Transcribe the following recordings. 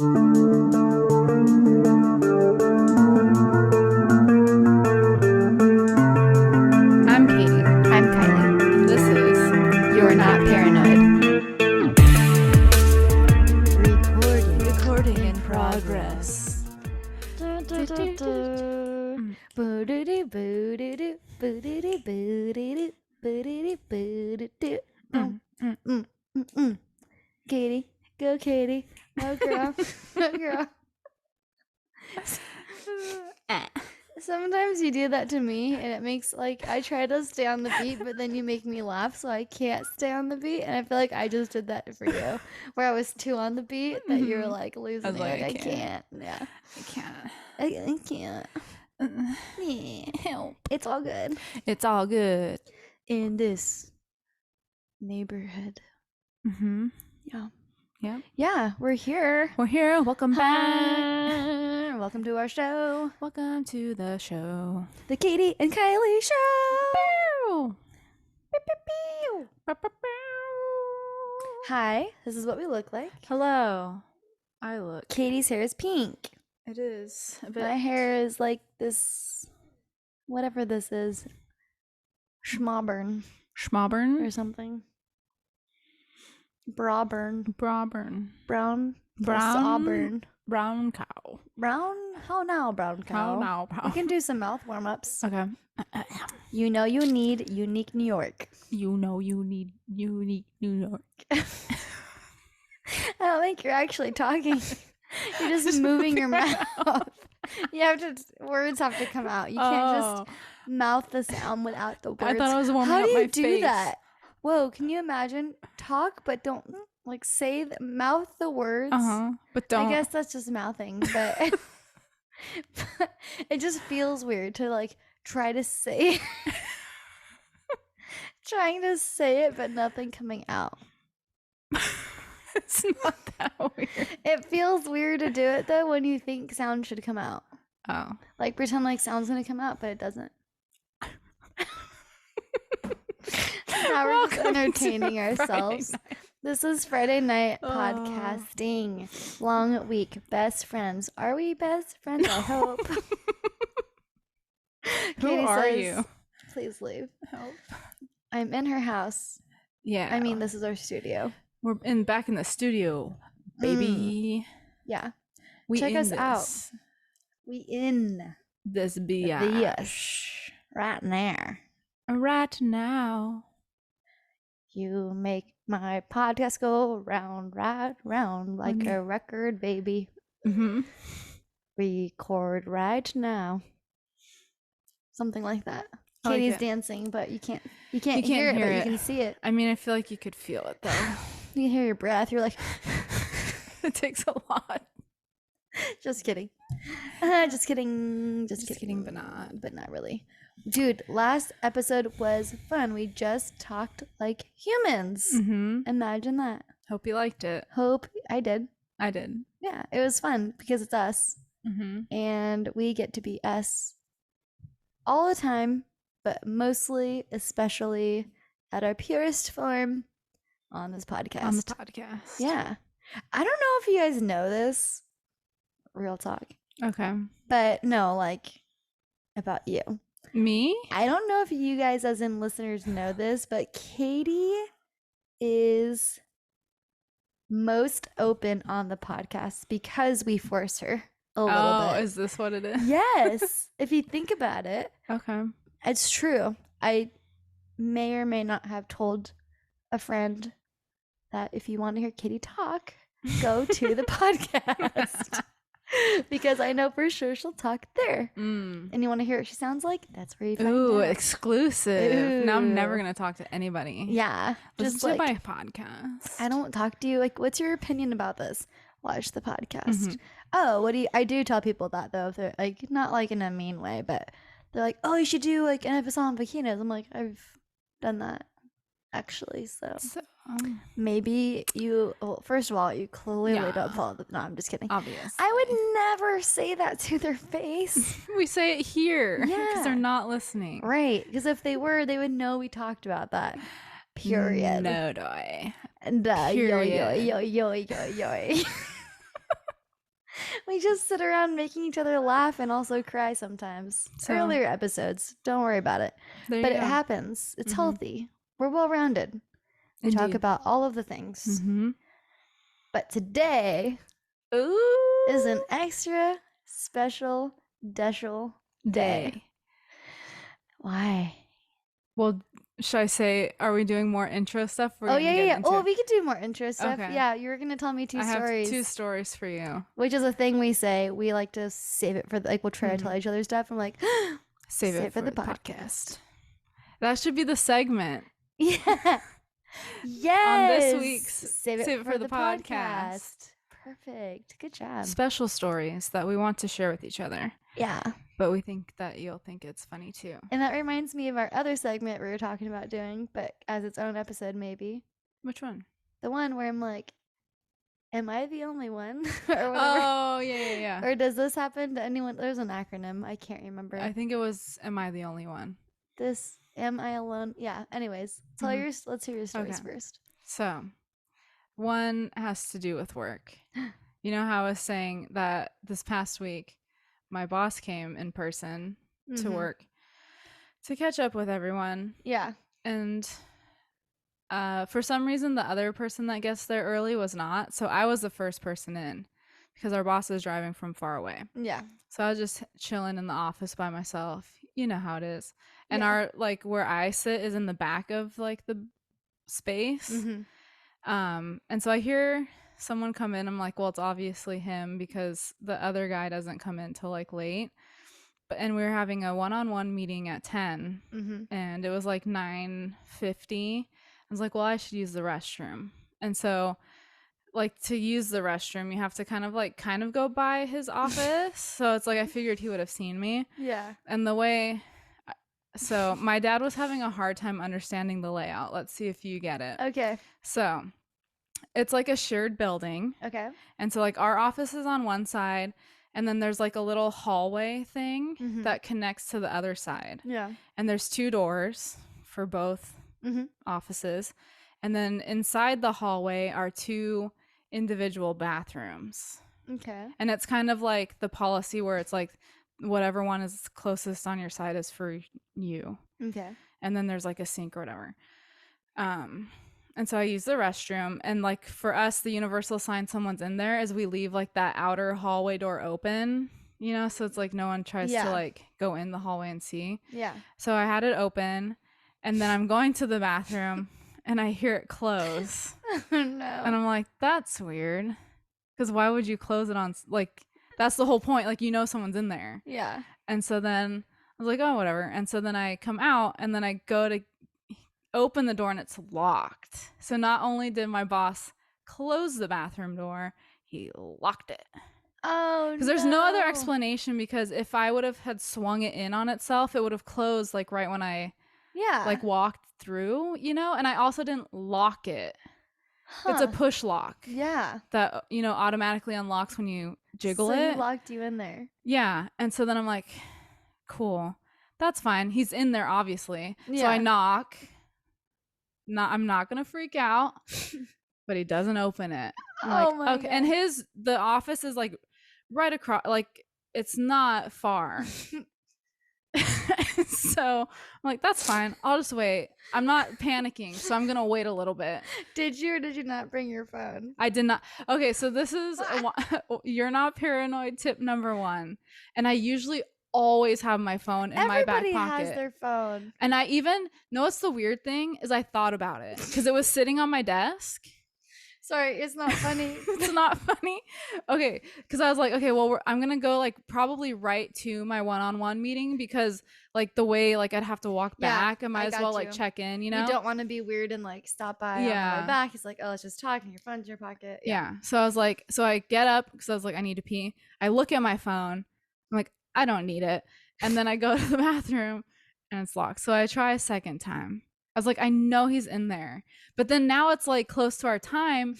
I'm Katie. I'm Kylie. And this is You're Not Paranoid. Recording in Progress. Katie, go Katie. No girl. No girl. Sometimes you do that to me and it makes I try to stay on the beat, but then you make me laugh, so I can't stay on the beat. And I feel like I just did that for you, where I was too on the beat that you were like losing me. I can't. Yeah, I can't. I can't. Yeah. Help. It's all good It's all good. in this neighborhood. Mm-hmm. Yeah. Yep. Yeah, we're here. We're here. Welcome back. Hi. Welcome to our show, Welcome to the show. the Katie and Kylie Show. Pew. Pew, pew, pew. Bow, bow, bow. Hi, this is what we look like. Hello. I look. Katie's hair is pink. It is a bit. My hair is like this, whatever this is, schmauburn Schmauburn. or something. Brauburn. Brauburn. Brown. Brown. Auburn. Brown cow. Brown? How now, brown cow? Cow now. We can do some mouth warm-ups. Okay. You know you need unique New York. You know you need unique New York. I don't think you're actually talking. You're just moving your mouth. You have to, words have to come out. You can't just mouth the sound without the words. I thought I was warming How up do my you do face. that? Whoa, can you imagine? Talk, but don't say, mouth the words. But don't. I guess that's just mouthing, but, but it just feels weird to try to say trying to say it, but nothing coming out. It's not that weird. It feels weird to do it though when you think sound should come out. Oh. Like pretend like sound's gonna come out, but it doesn't. Now we're just Welcome to entertaining Friday ourselves. night. This is Friday night Oh. podcasting. Long week. Best friends. Are we best friends? I hope. Who Katie are says, you? Please leave. Help. I'm in her house. Yeah. I mean, this is our studio. we're back in the studio, baby. Yeah. We Check in us out. this. We in This biatch. yes. Right now. Right now. You make my podcast go round, right round like a record, baby. Mm-hmm. Record right now. Something like that. I like Katie's it. dancing, but you can't can't hear it, hear but it. you can see it. I mean, I feel like you could feel it though. You can hear your breath. You're like, It takes a lot. just kidding. Just kidding. Just kidding. But not. But not really. Dude, last episode was fun. We just talked like humans. Mm-hmm. Imagine that. Hope you liked it. Hope I did. I did. Yeah, it was fun because it's us. Mm-hmm. And we get to be us all the time, but mostly, especially at our purest form on this podcast. On the podcast. Yeah. I don't know if you guys know this. Real talk. Okay. But no, about you. Me? I don't know if you guys, as in listeners, know this, but Katie is most open on the podcast because we force her a little bit. Is this what it is? Yes. If you think about it, Okay. it's true. I may or may not have told a friend that if you want to hear Katie talk, go to the podcast. Because I know for sure she'll talk there. Mm. And you want to hear what she sounds like? That's where you find Ooh, out. exclusive. Now I'm never Ooh. going to talk to anybody. Yeah. Listen Just to my podcast. I don't talk to you. What's your opinion about this? Watch the podcast. Mhm. Oh, I do tell people that though. If they're not in a mean way, but they're like, oh, you should do an episode on bikinis. I'm like, I've done that actually. So maybe you, well, first of all, you clearly don't follow the, no, I'm just kidding. Obvious. I would never say that to their face. We say it here because Yeah. they're not listening. Right. Because if they were, they would know we talked about that. Period. No, doy. And yo, yo, Period. yo, yo, yo, yo. We just sit around making each other laugh and also cry sometimes. So- Earlier episodes, don't worry about it. There But you it go. happens. It's Mhm. healthy. We're well-rounded. We talk Indeed. about all of the things. Mhm. But today Ooh. is an extra special Deschel day. Why? Well, should I say, are we doing more intro stuff? Oh, yeah. Oh, we could do more intro stuff. Okay. Yeah, you were going to tell me two stories. I have 2 stories for you. Which is a thing we say. We like to save it for, we'll try to tell each other stuff. I'm like, Save it for the podcast. That should be the segment. Yeah. Yes. On this week's Save it for the podcast. Perfect. Good job. Special stories that we want to share with each other. Yeah. But we think that you'll think it's funny too. And that reminds me of our other segment we were talking about doing, but as its own episode maybe. Which one? The one where I'm like, am I the only one? Or whatever. Oh, yeah. Or does this happen to anyone? There's an acronym. I can't remember. I think it was, am I the only one? This, am I alone? Yeah. Anyways, let's hear your stories first. So, one has to do with work. You know how I was saying that this past week, my boss came in person to work to catch up with everyone. Yeah. And for some reason, the other person that gets there early was not. So I was the first person in because our boss is driving from far away. Yeah. So I was just chilling in the office by myself. You know how it is. And Yeah. our, like, where I sit is in the back of, like, the space. And so I hear someone come in. I'm like, well, it's obviously him because the other guy doesn't come in till, like, late. And we were having a one-on-one meeting at 10. And it was, like, 9:50. I was like, well, I should use the restroom. And so, like, to use the restroom, you have to kind of go by his office. So it's like I figured he would have seen me. Yeah. And so my dad was having a hard time understanding the layout. Let's see if you get it. Okay. So it's like a shared building. Okay. And so, like, our office is on one side, and then there's, like, a little hallway thing that connects to the other side. Yeah. And there's 2 doors for both offices. And then inside the hallway are 2 individual bathrooms. Okay. And it's kind of like the policy where it's like whatever one is closest on your side is for you. Okay. And then there's like a sink or whatever. And so I use the restroom, and like for us, the universal sign someone's in there is we leave like that outer hallway door open, you know, so it's like no one tries to like go in the hallway and see. Yeah. So I had it open, and then I'm going to the bathroom and I hear it close. Oh no. And I'm like, that's weird. Because why would you close it on, like, that's the whole point. Like, you know, someone's in there. Yeah. And so then I was like, oh, whatever. And so then I come out, and then I go to open the door, and it's locked. So not only did my boss close the bathroom door, he locked it. Oh, because there's no other explanation, because if I would have had swung it in on itself, it would have closed like right when I like walked through, you know. And I also didn't lock it. It's a push lock. Yeah. That, you know, automatically unlocks when you jiggle it. So he locked you in there. Yeah. And so then I'm like, cool, that's fine. He's in there, obviously. Yeah. So I knock. I'm not gonna freak out, but he doesn't open it. I'm like, my okay. God. And the office is like right across, like it's not far. So I'm like, that's fine. I'll just wait. I'm not panicking, so I'm gonna wait a little bit. Did you or did you not bring your phone? I did not. Okay, so this is you're not paranoid tip number 1. And I usually always have my phone in my back pocket. Everybody has their phone. And I even know what's the weird thing is I thought about it because it was sitting on my desk. Sorry, it's not funny. It's not funny. Okay, because I was like, okay, well, I'm gonna go like probably right to my one-on-one meeting, because like the way like I'd have to walk back, I might as well like check in, you know. You don't want to be weird and like stop by on the way back. It's like, oh, let's just talk and your phone's in your pocket. Yeah. So I was like, so I get up because I was like, I need to pee. I look at my phone. I'm like, I don't need it. And then I go to the bathroom and it's locked. So I try a second time. I was like, I know he's in there. But then now it's like close to our time.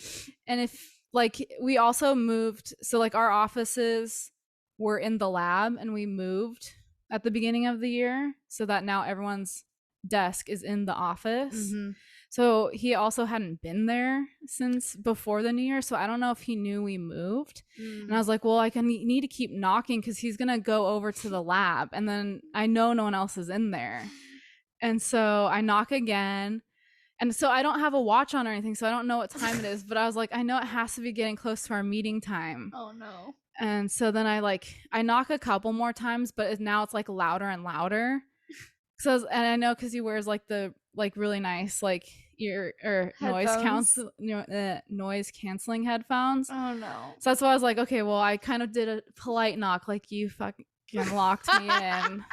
And if like we also moved, so like our offices were in the lab and we moved at the beginning of the year so that now everyone's desk is in the office. So he also hadn't been there since before the New Year. So I don't know if he knew we moved. And I was like, well, I need to keep knocking because he's going to go over to the lab. And then I know no one else is in there. And so I knock again. And so I don't have a watch on or anything. So I don't know what time it is. But I was like, I know it has to be getting close to our meeting time. Oh, no. And so then I knock a couple more times, but now it's like louder and louder. And I know because he wears like the like really nice like ear or noise canceling headphones. Oh no! So that's why I was like, okay, well, I kind of did a polite knock, like you fucking locked me in.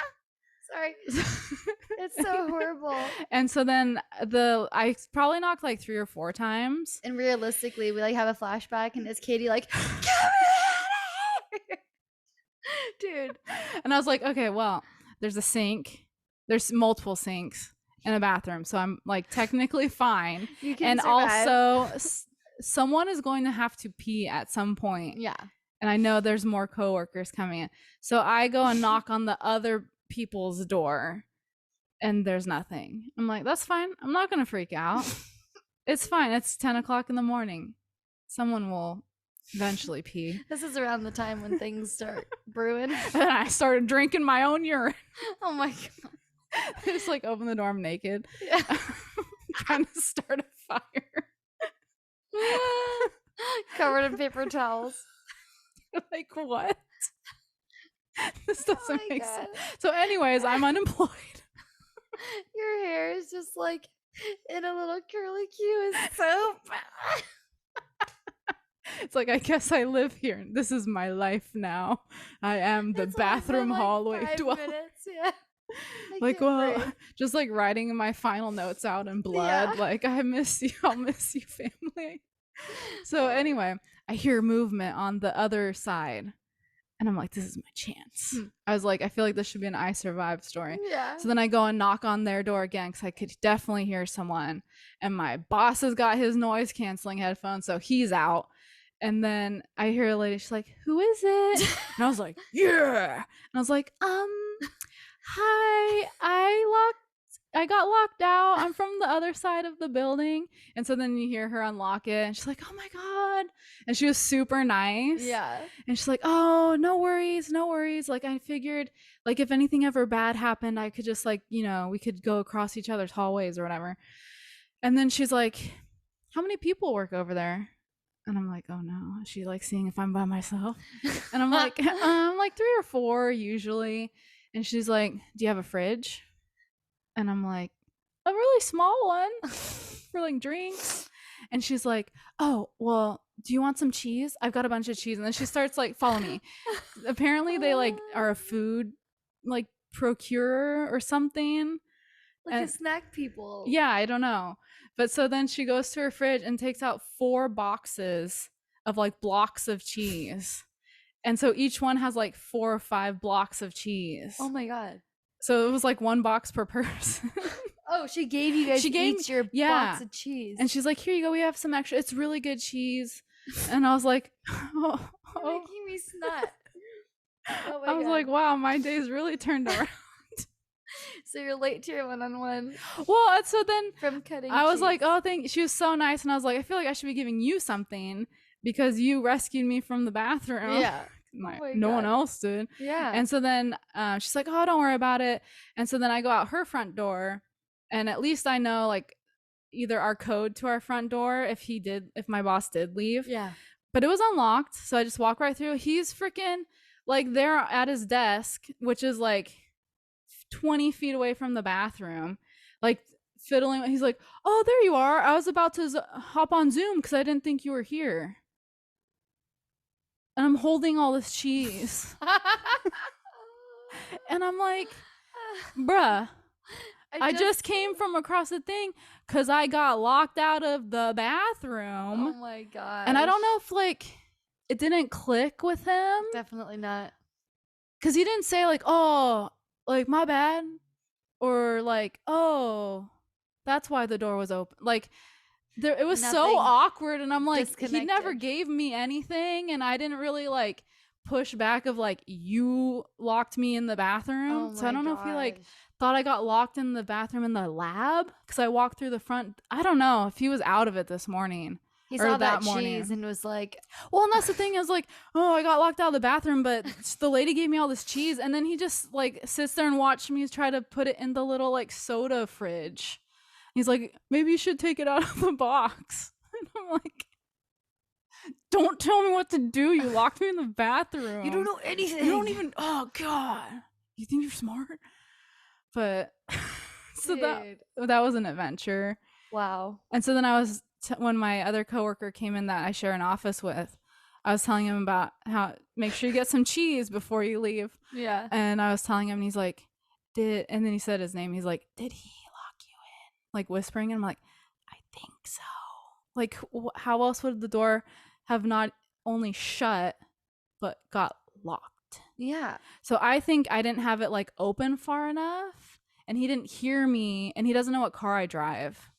Sorry, it's so horrible. And so then I probably knocked like 3 or 4 times. And realistically, we like have a flashback, and it's Katie like, dude. And I was like, okay, well, there's a sink. There's multiple sinks in a bathroom, so I'm like technically fine. You can and survive. Also, someone is going to have to pee at some point. Yeah. And I know there's more coworkers coming in, so I go and knock on the other people's door, and there's nothing. I'm like, that's fine. I'm not gonna freak out. It's fine. It's 10 o'clock in the morning. Someone will eventually pee. This is around the time when things start brewing. And I started drinking my own urine. Oh my god. I just like open the door, I'm naked. Yeah. Trying to start a fire. Covered in paper towels. Like, what? This doesn't make God. sense. So anyways, I'm unemployed. Your hair is just like in a little curly Q. It's so bad. It's like, I guess I live here. This is my life now. I am the bathroom hallway dweller. Yeah. Like, well, just like writing my final notes out in blood. Yeah. Like, I miss you. I'll miss you, family. So anyway, I hear movement on the other side. And I'm like, this is my chance. I was like, I feel like this should be an I Survived story. Yeah. So then I go and knock on their door again because I could definitely hear someone. And my boss has got his noise canceling headphones, so he's out. And then I hear a lady, she's like, who is it? And I was like, yeah. And I was like, hi, I got locked out. I'm from the other side of the building. And so then you hear her unlock it and she's like, oh my God. And she was super nice. Yeah. And she's like, oh, no worries. Like, I figured like if anything ever bad happened, I could just like, we could go across each other's hallways or whatever. And then she's like, how many people work over there? And I'm like, oh no. Is she like seeing if I'm by myself? And I'm like, like 3 or 4 usually. And she's like, do you have a fridge? And I'm like, a really small one for like drinks. And she's like, oh, well, do you want some cheese? I've got a bunch of cheese. And then she starts like, follow me. Apparently they like are a food like procurer or something. Like a snack people. Yeah, I don't know. But so then she goes to her fridge and takes out 4 boxes of like blocks of cheese. And so each one has like 4 or 5 blocks of cheese. Oh my God. So it was like 1 box per person. Oh, she gave you guys each your box of cheese. And she's like, here you go. We have some extra. It's really good cheese. And I was like, You're making me snot. Oh my I was God. like, wow, my day's really turned around. So you're late to your one-on-one. Well, so then from cutting I was cheese. like, oh, thank you. She was so nice. And I was like, I feel like I should be giving you something because you rescued me from the bathroom. Yeah. No one else did. Yeah. And so then she's like, oh, don't worry about it. And so then I go out her front door, and at least I know like either our code to our front door if my boss did leave. Yeah. But it was unlocked, so I just walk right through. He's freaking like there at his desk, which is like 20 feet away from the bathroom, like fiddling. He's like, oh, there you are. I was about to hop on Zoom because I didn't think you were here. And I'm holding all this cheese. And I'm like, bruh, I just came from across the thing because I got locked out of the bathroom. Oh my God. And I don't know if like it didn't click with him. Definitely not. Because he didn't say like, oh, like my bad. Or like, oh, that's why the door was open. Like, it was so awkward, and I'm like, he never gave me anything, and I didn't really like pushback of like, you locked me in the bathroom. So I don't know if he like thought I got locked in the bathroom in the lab because I walked through the front. I don't know if he was out of it this morning. He saw that cheese and was like, well, and that's the thing is like, oh, I got locked out of the bathroom, but the lady gave me all this cheese. And then he just like sits there and watched me try to put it in the little like soda fridge. He's like, maybe you should take it out of the box. And I'm like, don't tell me what to do. You locked me in the bathroom. You don't know anything. You don't even, oh God. You think you're smart? But so that was an adventure. Wow. And so then I was, when my other coworker came in that I share an office with, I was telling him about how make sure you get some cheese before you leave. Yeah. And I was telling him, and he's like, and then he said his name. He's like, did he lock you in? Like whispering. And I'm like, I think so. Like, how else would the door have not only shut, but got locked? Yeah. So I think I didn't have it like open far enough, and he didn't hear me, and he doesn't know what car I drive.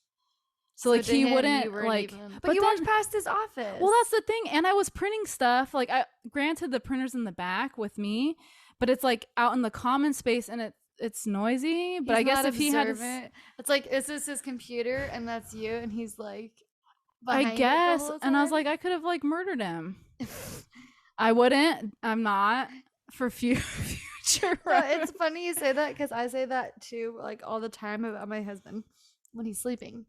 So like he wouldn't like, but you walked past his office. Well, that's the thing. And I was printing stuff. Like, granted, the printer's in the back with me, but it's like out in the common space, and it's noisy. But I guess if he had, it's like, is this his computer and that's you? And he's like, I guess. And I was like, I could have like murdered him. I wouldn't. I'm not for future. No, it's funny you say that because I say that too, like all the time about my husband when he's sleeping.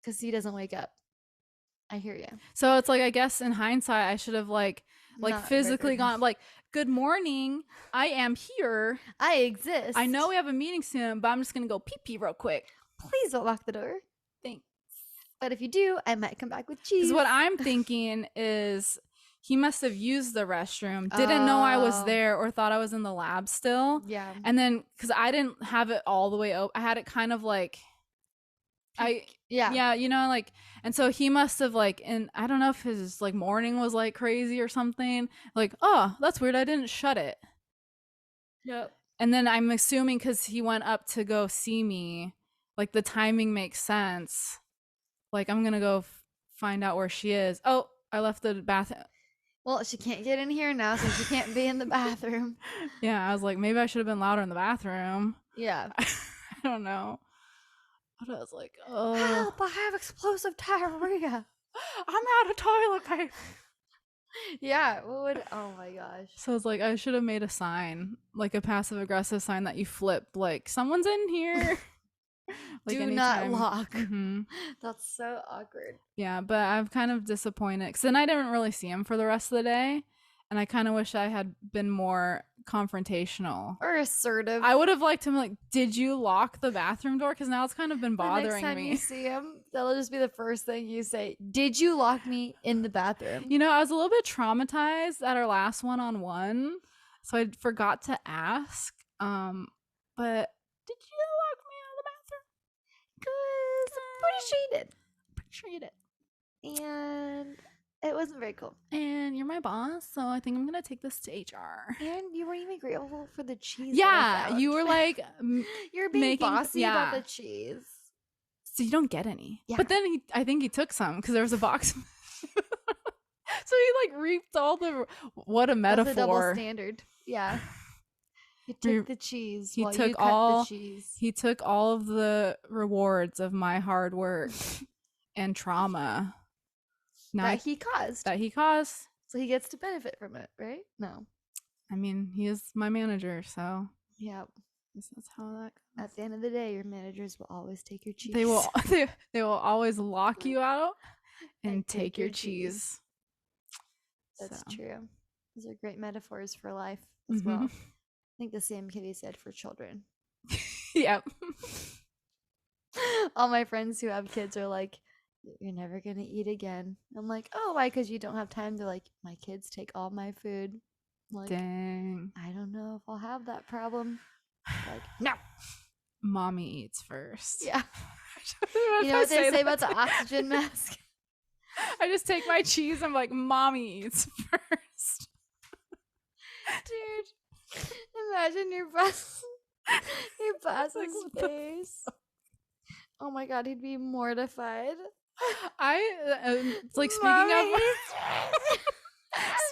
Because he doesn't wake up. I hear you. So it's like, I guess in hindsight, I should have like Not physically gone like, good morning, I am here. I exist. I know we have a meeting soon, but I'm just gonna go pee pee real quick. Please don't lock the door. Thanks. But if you do, I might come back with cheese. Because what I'm thinking is he must have used the restroom, didn't know I was there, or thought I was in the lab still. Yeah. And then because I didn't have it all the way open, I had it kind of like. Yeah, you know, like, and so he must have like, and I don't know if his like morning was like crazy or something, like, oh, that's weird, I didn't shut it. Yep. And then I'm assuming because he went up to go see me, like the timing makes sense. Like, I'm gonna go find out where she is. Oh, I left the bathroom. Well, she can't get in here now, so she can't be in the bathroom. Yeah, I was like, maybe I should have been louder in the bathroom. Yeah. I don't know. But I was like, oh. Help, I have explosive diarrhea. I'm out of toilet paper. Yeah, oh my gosh. So it's like, I should have made a sign, like a passive aggressive sign that you flip, like, someone's in here. Like, do anytime. not lock. Mm-hmm. That's so awkward. Yeah, but I'm kind of disappointed because then I didn't really see him for the rest of the day. And I kind of wish I had been more confrontational or assertive. I would have liked him like, did you lock the bathroom door? Because now it's kind of been bothering me. Next time you see him, that'll just be the first thing you say. Did you lock me in the bathroom? You know, I was a little bit traumatized at our last one-on-one, so I forgot to ask. But did you lock me out of the bathroom? Because I'm pretty sure you did. Pretty sure you did. And it wasn't very cool. And you're my boss, so I think I'm gonna take this to HR. And you weren't even grateful for the cheese. Yeah, you were like, you're being bossy about the cheese. So you don't get any. Yeah. But then I think he took some because there was a box. So he like reaped all the. What a metaphor! That's a double standard. Yeah. He took the cheese. He while took you cut all. The cheese. He took all of the rewards of my hard work and trauma. That he caused. So he gets to benefit from it, right? No. I mean, he is my manager, so yeah. That's how that goes. At the end of the day, your managers will always take your cheese. They will always lock you out and take your cheese. That's true. Those are great metaphors for life as well. I think the same can be said for children. Yep. All my friends who have kids are like, you're never gonna eat again. I'm like, oh, why? Because you don't have time to like, my kids take all my food. Like, dang. I don't know if I'll have that problem. Like, no. Mommy eats first. Yeah. You know what they say about the oxygen mask? I just take my cheese. I'm like, mommy eats first. Dude, imagine your boss's face. Oh my god, he'd be mortified. It's like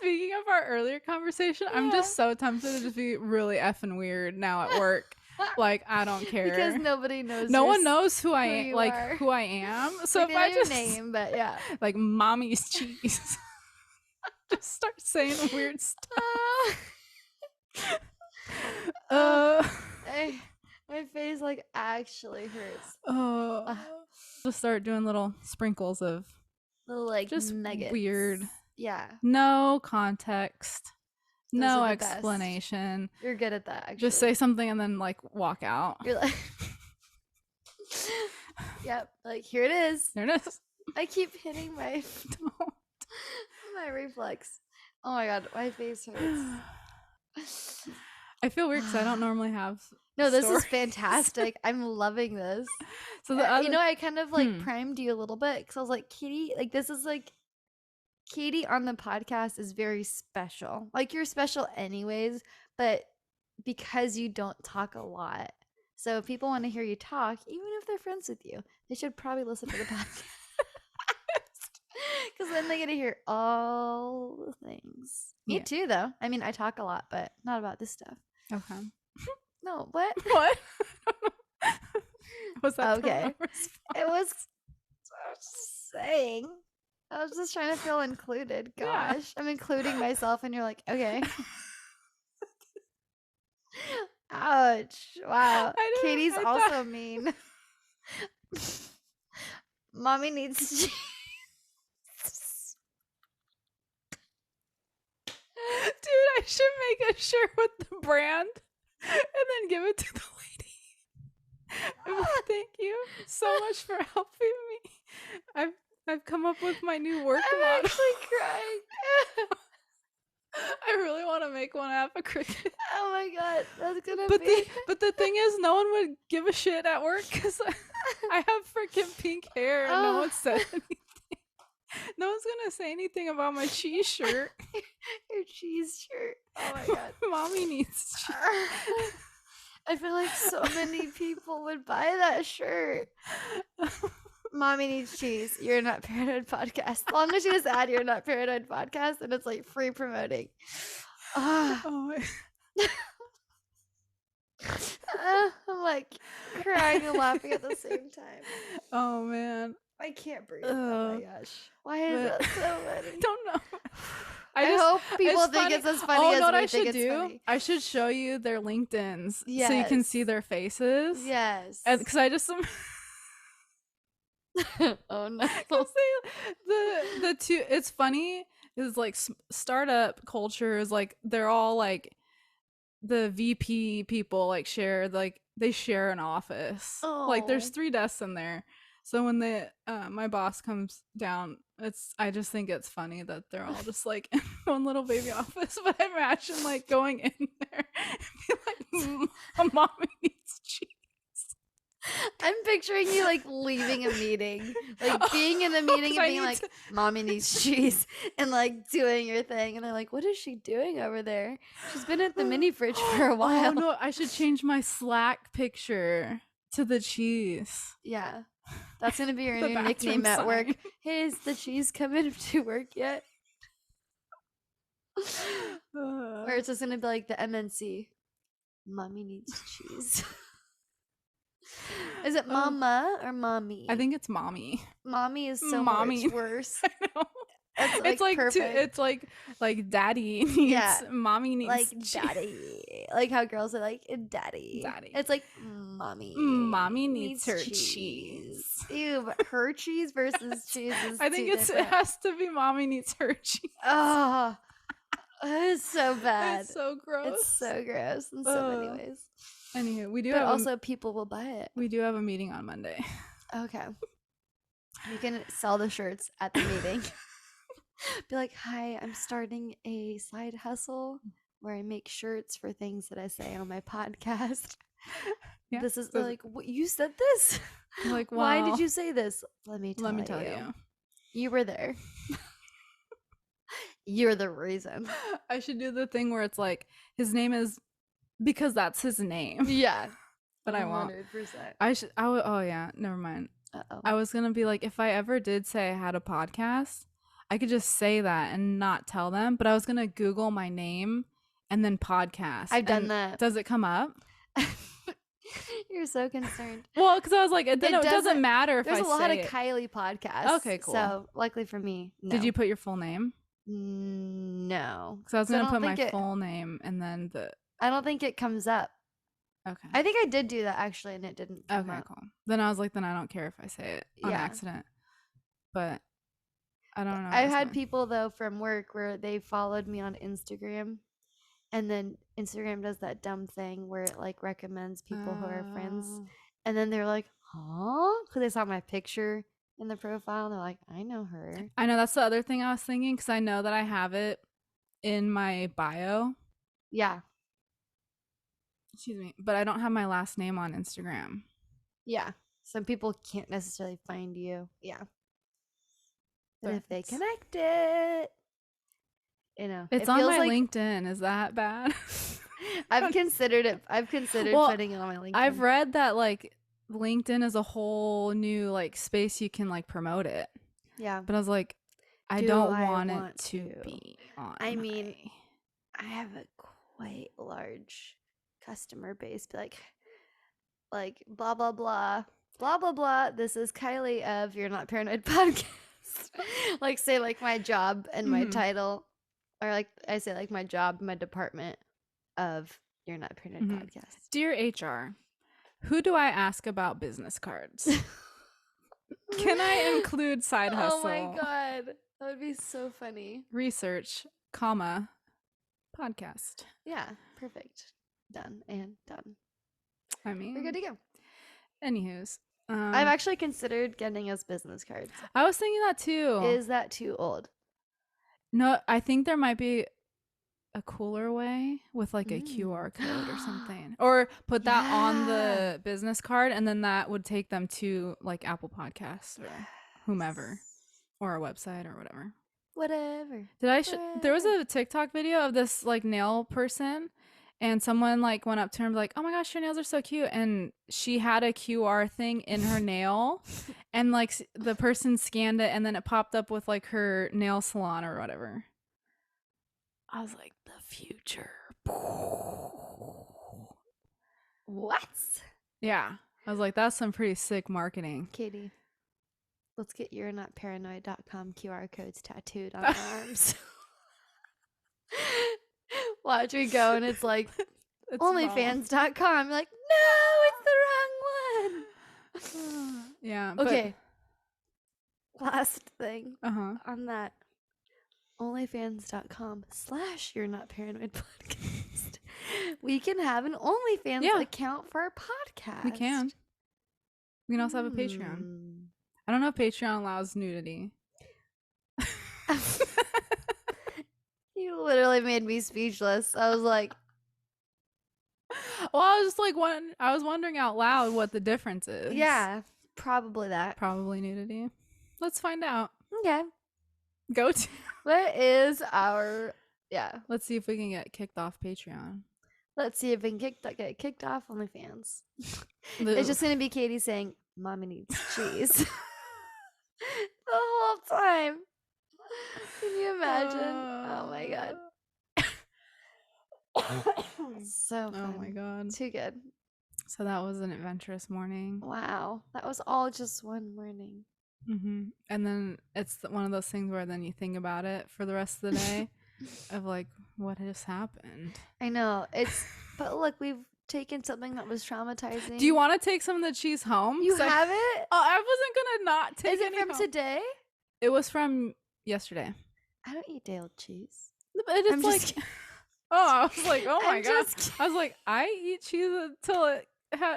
Speaking of our earlier conversation, I'm just so tempted to just be really effing weird now at work. Like, I don't care because nobody knows. No one knows who I am. Like who I am. So like, if I just name, but yeah, like mommy's cheese, just start saying weird stuff. My face like actually hurts. Just start doing little sprinkles of little like just nuggets. Weird. Yeah. No context. Those no explanation. Best. You're good at that, actually. Just say something and then like walk out. You're like yep, like here it is. There it is. I keep hitting my my reflex. Oh my god, my face hurts. I feel weird because I don't normally have No, this is fantastic. I'm loving this. So the other, I kind of like primed you a little bit because I was like, Katie, like this is like Katie on the podcast is very special. Like you're special anyways, but because you don't talk a lot. So if people want to hear you talk, even if they're friends with you, they should probably listen to the podcast. Because then they get to hear all the things. Me too, though. I mean, I talk a lot, but not about this stuff. Okay. No, what? What? Was that okay? It was. I was just saying. I was just trying to feel included. Gosh, I'm including myself, and you're like, okay. Ouch! Wow, Katie's also mean. Mommy needs cheese. Dude, I should make a shirt with the brand and then give it to the lady. Thank you so much for helping me. I've come up with my new work model. I'm actually crying. I really want to make one out of a cricket. Oh my god, that's gonna be. But the thing is, no one would give a shit at work because I have freaking pink hair and no one said anything. No one's gonna say anything about my cheese shirt. Your cheese shirt. Oh my god. Mommy needs cheese. I feel like so many people would buy that shirt. Mommy needs cheese. You're not Paranoid Podcast. As long as you just add You're Not Paranoid Podcast and it's like free promoting. Oh my. I'm like crying and laughing at the same time. Oh man. I can't breathe. Oh my gosh. Why is that so funny? I don't know. I hope people think it's as funny as we think it's funny. I should show you their LinkedIns so you can see their faces. Yes. Because I just oh no. The two. It's funny. Is like startup culture is like they're all like the VP people like share like they share an office. Oh. Like there's 3 desks in there. So when my boss comes down, I just think it's funny that they're all just like in one little baby office. But I imagine like going in there and be like, "Mommy needs cheese." I'm picturing you like leaving a meeting, like being in the meeting and being like, "Mommy needs cheese," and like doing your thing. And they're like, "What is she doing over there? She's been at the mini fridge for a while." Oh no, I should change my Slack picture to the cheese. Yeah. That's gonna be your new nickname at work. Hey, is the cheese coming to work yet? Or it's just gonna be like the MNC. Mommy needs cheese. Is it mama or mommy? I think it's mommy. Mommy is so much worse. I know. It's like perfect. It's like daddy needs mommy needs like cheese. Daddy. Like how girls are like daddy. It's like mommy needs her cheese. Ew, but her cheese versus cheese is I think it has to be mommy needs her cheese. Oh, it's so bad. It's so gross. It's so gross in so many ways. Anywho, we do but also people will buy it. We do have a meeting on Monday. Okay. You can sell the shirts at the meeting. Be like, "Hi, I'm starting a side hustle where I make shirts for things that I say on my podcast." Yeah, this is like, what, you said this? Like, wow. Why did you say this? Let me tell you. You were there. You're the reason. I should do the thing where it's like, his name is because that's his name. Yeah. But 100%. I won't. 100%. Oh yeah, never mind. I was gonna be like, if I ever did say I had a podcast, I could just say that and not tell them, but I was going to Google my name and then podcast. I've done that. Does it come up? You're so concerned. Well, because I was like, it doesn't matter if I say it. There's a lot of Kylie podcasts. Okay, cool. So luckily for me, no. Did you put your full name? No. Because I was going to put my full name and then I don't think it comes up. Okay. I think I did do that actually, and it didn't come up. Cool. Then I was like, then I don't care if I say it on accident. But I don't know. I've had people though from work where they followed me on Instagram, and then Instagram does that dumb thing where it like recommends people who are friends, and then they're like, huh? Because they saw my picture in the profile, and they're like, I know her. I know, that's the other thing I was thinking, because I know that I have it in my bio. Yeah. Excuse me, but I don't have my last name on Instagram. Yeah. Some people can't necessarily find you. Yeah. But if they connect it, you know, it's on my LinkedIn. Is that bad? I've considered it. I've considered putting it on my LinkedIn. I've read that like LinkedIn is a whole new like space you can like promote it. Yeah. But I was like, I don't want it to be on. I mean, I have a quite large customer base. Be like blah blah blah blah blah blah. This is Kylie of You're Not Paranoid podcast. Like say like my job and my title, or like I say like my job, my department of You're Not Paranoid podcast. Dear HR, who do I ask about business cards? Can I include side hustle? Oh my god, that would be so funny. Research, comma, podcast. Yeah, perfect. Done and done. I mean, we're good to go. Anywho's, I've actually considered getting us business cards. I was thinking that too. Is that too old? No, I think there might be a cooler way with like a QR code or something, or put that on the business card, and then that would take them to like Apple Podcasts or whomever, or a website or whatever. Whatever. There was a TikTok video of this like nail person, and someone like went up to her and be like, oh my gosh, your nails are so cute, and she had a QR thing in her nail, and like the person scanned it, and then it popped up with like her nail salon or whatever. I was like, the future. What? Yeah. I was like, that's some pretty sick marketing. Katie, let's get You're Not Paranoid.com QR codes tattooed on our arms. Watch me go, and it's like onlyfans.com. You're like, no, it's the wrong one. Yeah. Okay. Last thing on that. onlyfans.com/You're Not Paranoid podcast. We can have an OnlyFans account for our podcast. We can. We can also have a Patreon. I don't know if Patreon allows nudity. You literally made me speechless. I was like, well, I was just like, I was wondering out loud what the difference is. Yeah, probably that. Probably nudity. Let's find out. Okay. Go to. What is our Let's see if we can get kicked off Patreon. Let's see if we can get kicked off OnlyFans. It's just gonna be Katie saying, "Mommy needs cheese." The whole time. Can you imagine? Oh my god. So fun. Oh my god. Too good. So that was an adventurous morning. Wow. That was all just one morning. And then it's one of those things where then you think about it for the rest of the day of like, what just happened? I know. But look, we've taken something that was traumatizing. Do you want to take some of the cheese home? You have it? Oh, I wasn't going to not take it. Is it from today? It was from yesterday. I don't eat day old cheese. But it's like, I was like, oh my god. I was like, I eat cheese until it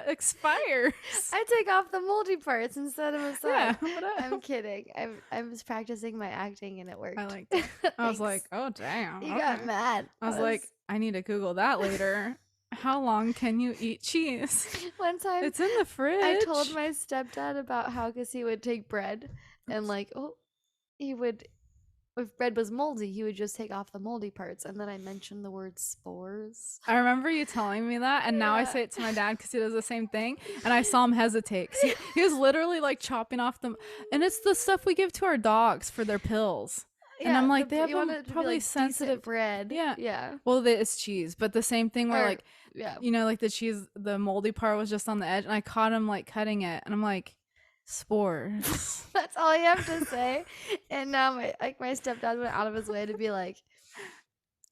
expires. I take off the moldy parts instead of a side. Yeah, I'm kidding. I was practicing my acting and it worked. I liked it. I was like, oh damn. You got mad. I was like, I need to Google that later. How long can you eat cheese? One time, it's in the fridge. I told my stepdad about how, because he would take bread and like, he would, if bread was moldy, he would just take off the moldy parts. And then I mentioned the word spores. I remember you telling me that, and now I say it to my dad because he does the same thing. And I saw him hesitate. He was literally like chopping off them, and it's the stuff we give to our dogs for their pills. And I'm like, they have probably like sensitive bread. Yeah. Well, it's cheese, but the same thing where like, you know, like the cheese, the moldy part was just on the edge, and I caught him like cutting it, and I'm like, spores. That's all you have to say. And now my stepdad went out of his way to be like,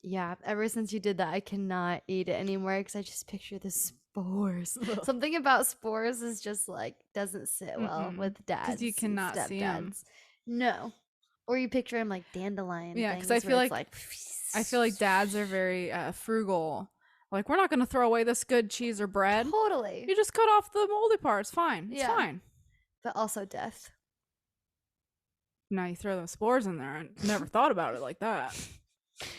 yeah, ever since you did that, I cannot eat it anymore because I just picture the spores. Something about spores is just like doesn't sit well with dads. Because you cannot see them. No. Or you picture him like dandelion. Yeah, because I feel like dads are very frugal. Like, we're not going to throw away this good cheese or bread. Totally. You just cut off the moldy parts. Fine. It's fine. But also death. Now you throw the spores in there. I never thought about it like that.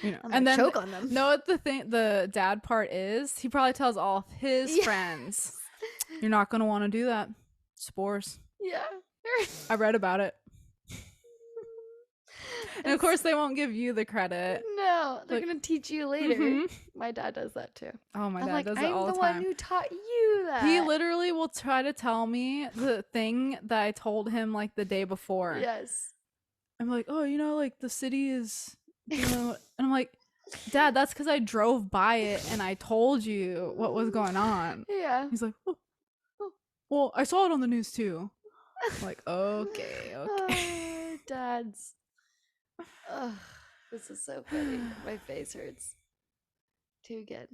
You know, and then choke on them. No, what the dad part is? He probably tells all of his friends, "You're not going to want to do that. Spores." Yeah. I read about it. And of course, they won't give you the credit. No, they're going to teach you later. My dad does that too. Oh, my dad does it all the time. I'm the one who taught you that. He literally will try to tell me the thing that I told him like the day before. Yes. I'm like, oh, you know, like the city is, you know, and I'm like, Dad, that's because I drove by it and I told you what was going on. Yeah. He's like, oh. Well, I saw it on the news too. I'm like, okay. Dads. Oh, this is so funny. My face hurts. Too good.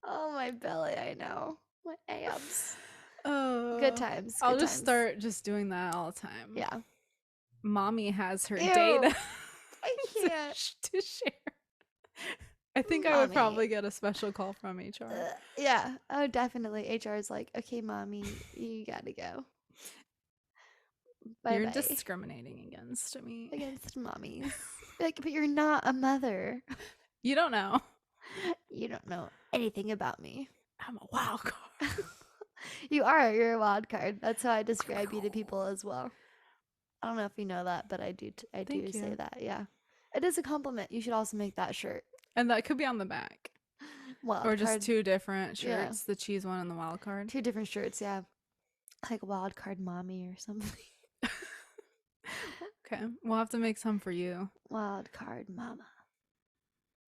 Oh, my belly, I know. My abs. Oh. Good times. I'll just start just doing that all the time. Yeah. Mommy has her data. I can't. to share. I think I would probably get a special call from HR. Yeah. Oh, definitely. HR is like, okay, mommy, you gotta go. Bye-bye. You're discriminating against me. Against mommies. Like, but you're not a mother. You don't know. You don't know anything about me. I'm a wild card. You are. You're a wild card. That's how I describe you to people as well. I don't know if you know that, but I do. I do say that. Yeah, it is a compliment. You should also make that shirt. And that could be on the back. Wild or just card. two different shirts, the cheese one and the wild card. Two different shirts, yeah. Like wild card mommy or something. Okay, we'll have to make some for you. Wild card mama.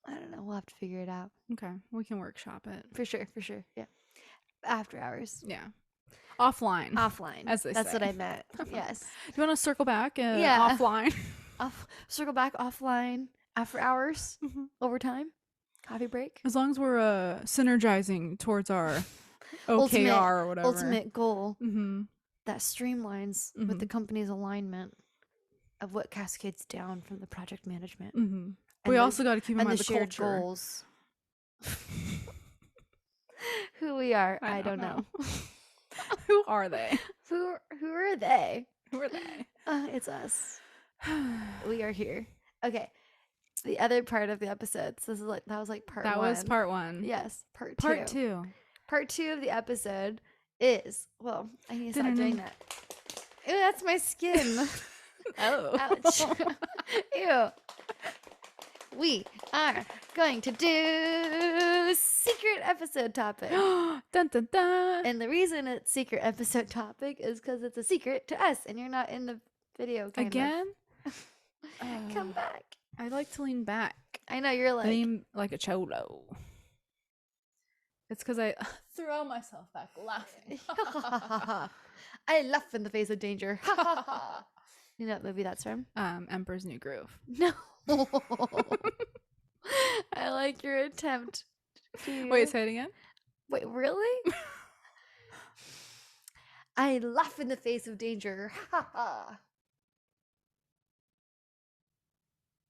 I don't know. We'll have to figure it out. Okay, we can workshop it. For sure. Yeah. After hours. Yeah. Offline. As they say. That's what I meant. Yes. Do you want to circle back? Offline. Circle back offline. After hours. Overtime. Coffee break. As long as we're synergizing towards our OKR or whatever. Ultimate goal. That streamlines with the company's alignment of what cascades down from the project management. We also got to keep in mind the shared culture. Goals. Who we are, I don't know. Who are they? Who are they? Who are they? It's us. We are here. Okay. The other part of the episode. So that was like part 1. That was part 1. Yes, part 2. Part 2. Part 2 of the episode is, well, I need to stop doing that. Ew, that's my skin. Oh. Ouch. Ew. We are going to do secret episode topic. Dun, dun, dun. And the reason it's secret episode topic is because it's a secret to us and you're not in the video again. Come back. I like to lean back. I know you're like lean like a cholo. It's because I throw myself back laughing. I laugh in the face of danger. You know what movie that's from? Emperor's New Groove. No. I like your attempt. Wait, say it again. Wait, really? I laugh in the face of danger.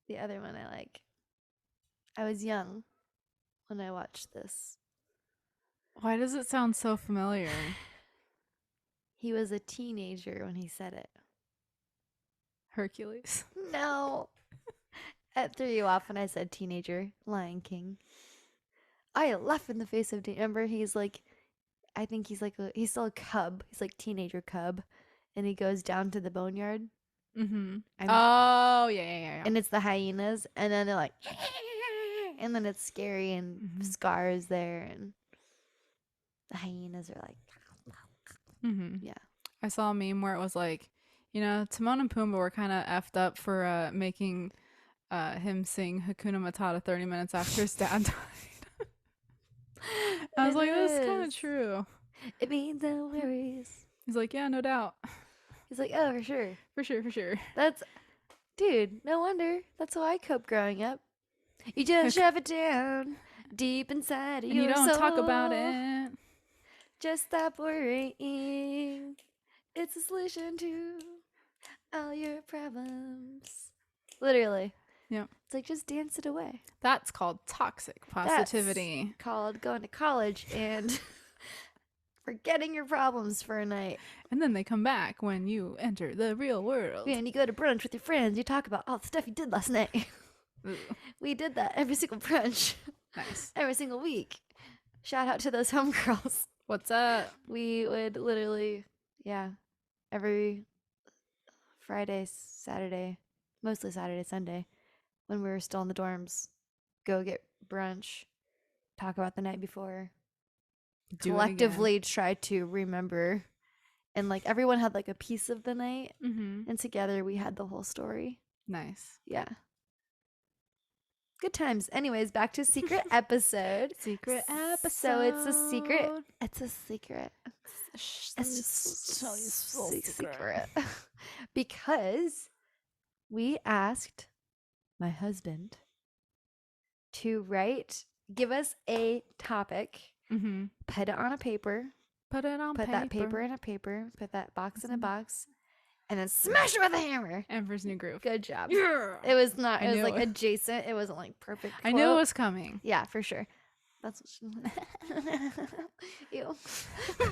The other one I like. I was young when I watched this. Why does it sound so familiar? He was a teenager when he said it. Hercules. No. It threw you off when I said teenager. Lion King. I laugh in the face of danger. Remember, he's like, I think he's still a cub. He's like teenager cub. And he goes down to the boneyard. Oh, yeah. And it's the hyenas. And then they're like, and then it's scary and Scar is there. And the hyenas are like, yeah. I saw a meme where it was like, You know, Timon and Pumbaa were kind of effed up for making him sing Hakuna Matata 30 minutes after his dad died. I was like, this is kind of true. It means no worries. He's like, yeah, no doubt. He's like, oh, for sure. For sure, for sure. That's, dude, no wonder. That's how I coped growing up. You just shove it down deep inside of your soul. And you don't talk about it. Just stop worrying. It's a solution to all your problems. Literally. Yeah. It's like, just dance it away. That's called toxic positivity. That's called going to college and forgetting your problems for a night. And then they come back when you enter the real world. Yeah, and you go to brunch with your friends. You talk about all the stuff you did last night. We did that every single brunch. Nice. Every single week. Shout out to those homegirls. What's up? We would literally, every Friday, Saturday, mostly Saturday, Sunday, when we were still in the dorms, go get brunch, talk about the night before, collectively try to remember. And like everyone had like a piece of the night, and together we had the whole story. Nice. Yeah. Good times. Anyways, back to secret episode. Secret episode. So it's a secret. It's a secret. It's just secret. Because we asked my husband to give us a topic, put it on a paper, put that paper in a paper, put that box in a box, and then smash it with a hammer. Emperor's New Groove. Good job. Yeah. It was not. It was like adjacent. It wasn't like perfect. Quote. I knew it was coming. Yeah, for sure. That's what she. Ew.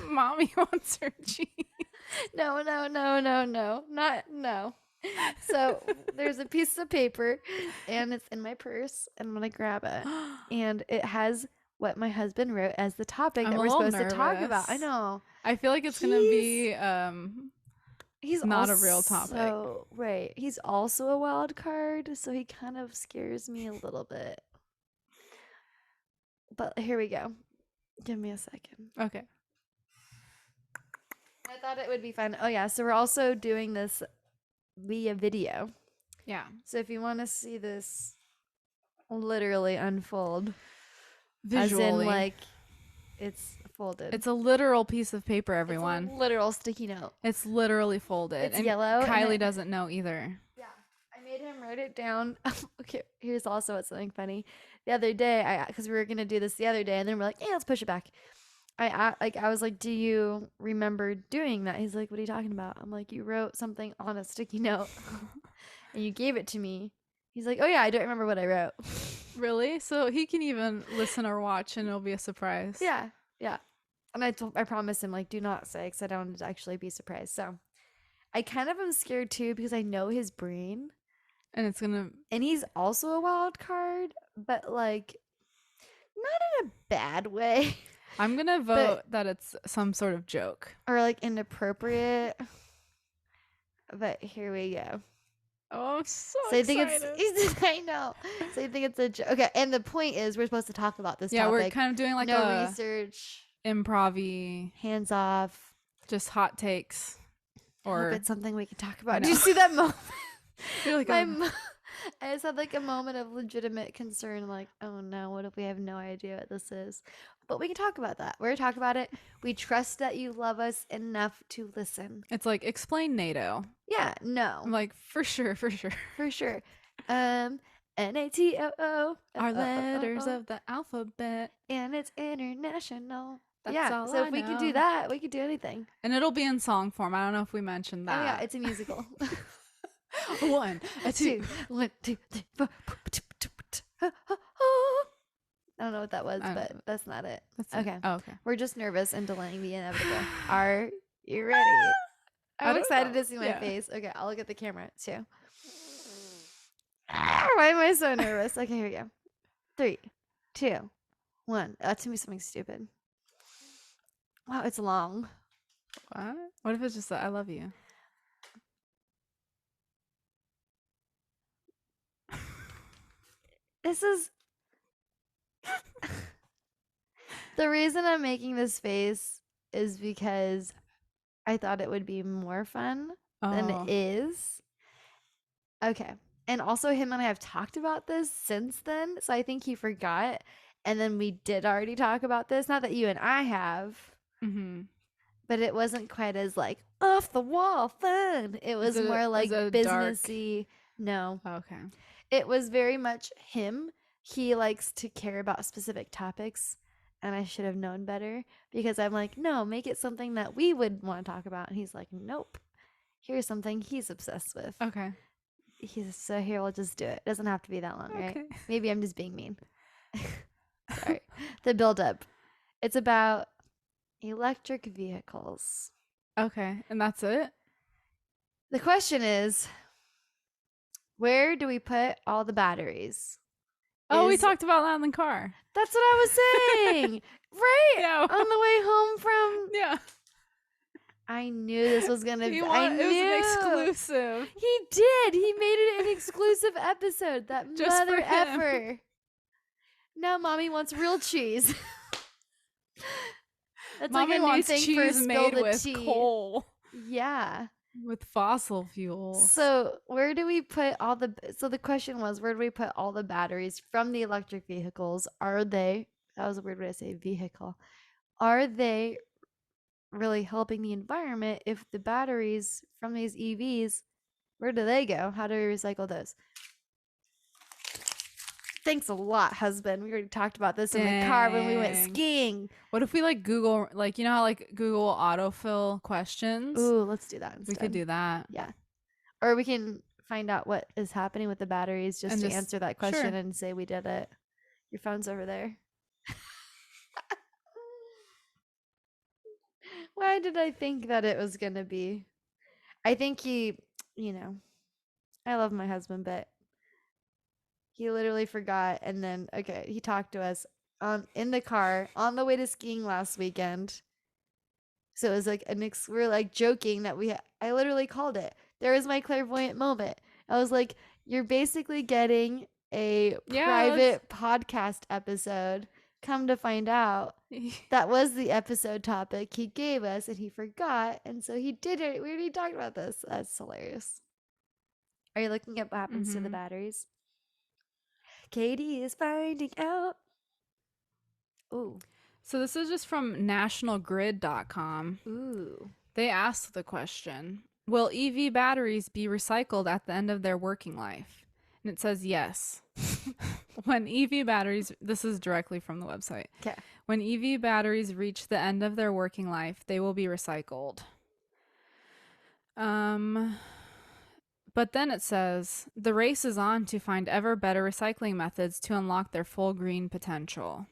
Mommy wants her cheese. No. Not no. So there's a piece of paper, and it's in my purse, and I'm gonna grab it, and it has what my husband wrote as the topic that we're supposed to talk about. I know. I feel like it's gonna be he's not a real topic. Right. He's also a wild card, so he kind of scares me a little bit. But here we go. Give me a second. Okay. I thought it would be fun. Oh yeah, so we're also doing this via video. Yeah. So if you want to see this literally unfold visually, as in like it's folded. It's a literal piece of paper, everyone. It's a literal sticky note. It's literally folded. It's yellow. Kylie doesn't know either. Yeah. I made him write it down. Okay, here's also something funny. The other day, because we were going to do this the other day, and then we're like, yeah, let's push it back. I was like, do you remember doing that? He's like, what are you talking about? I'm like, you wrote something on a sticky note and you gave it to me. He's like, oh yeah, I don't remember what I wrote. Really? So he can even listen or watch and it'll be a surprise. Yeah. And I promised him, like, do not say, because I don't want to actually be surprised. So I kind of am scared too, because I know his brain. And he's also a wild card, but like not in a bad way. I'm going to vote that it's some sort of joke. Or like inappropriate. But here we go. Oh, I'm so I excited. think it's I know. So I think it's a joke. Okay, and the point is we're supposed to talk about this topic. Yeah, we're kind of doing like no research. Improv-y. Hands off. Just hot takes. Or it's something we can talk about. Do you see that moment? Like I just had like a moment of legitimate concern, like, oh no, what if we have no idea what this is? But we can talk about that. We're going to talk about it. We trust that you love us enough to listen. It's like, explain NATO. Yeah, no. I'm like, for sure. For sure. NATO. Our letters of the alphabet. And it's international. That's all so I if we know. could do that, we could do anything. And it'll be in song form. I don't know if we mentioned that. Oh yeah, it's a musical. 1, 2, 1, 2, 3, 4. I don't know what that was, but that's not it. Okay. Oh, okay. We're just nervous and delaying the inevitable. Are you ready? I'm excited to see my face. Okay, I'll look at the camera too. Why am I so nervous? Okay, here we go. 3, 2, 1. That's gonna be something stupid. Wow, it's long. What? What if it's just that I love you? This is the reason I'm making this face is because I thought it would be more fun than it is. Okay. And also him and I have talked about this since then. So I think he forgot. And then we did already talk about this. Not that you and I have. Mm-hmm. But it wasn't quite as like off the wall fun. It was more like businessy. Dark? No. Okay. It was very much him. He likes to care about specific topics. And I should have known better because I'm like, no, make it something that we would want to talk about. And he's like, nope. Here's something he's obsessed with. Okay. So here, we'll just do it. It doesn't have to be that long, right? Maybe I'm just being mean. Sorry. The build-up. It's about electric vehicles. Okay. And that's it? The question is, where do we put all the batteries? Oh, we talked about that in the car. That's what I was saying. Right? Yeah. On the way home from... Yeah. I knew this was going to be... It was an exclusive. He did. He made it an exclusive episode. That just mother effer. Now Mommy wants real cheese. That's Mommy like a new wants thing cheese for made with tea. coal. Yeah. With fossil fuels. So where do we put all the... So the question was, where do we put all the batteries from the electric vehicles? Are they... That was a weird way to say vehicle. Are they really helping the environment if the batteries from these EVs, where do they go? How do we recycle those? Thanks a lot, husband. We already talked about this in the car when we went skiing. What if we like Google, like, you know how like Google autofill questions? Ooh, let's do that instead. We could do that. Yeah. Or we can find out what is happening with the batteries just to answer that question and say we did it. Your phone's over there. Why did I think that it was going to be? I think he, you know, I love my husband, but he literally forgot. And then, okay, he talked to us in the car on the way to skiing last weekend. So it was like we're like joking that I literally called it. There was my clairvoyant moment. I was like, you're basically getting a private podcast episode. Come to find out, that was the episode topic he gave us, and he forgot, and so he did it. We already talked about this. That's hilarious. Are you looking at what happens to the batteries? Katie is finding out. Ooh. So this is just from nationalgrid.com. Ooh. They asked the question, will EV batteries be recycled at the end of their working life? And it says yes. When EV batteries, this is directly from the website. Okay. When EV batteries reach the end of their working life, they will be recycled. But then it says, the race is on to find ever better recycling methods to unlock their full green potential.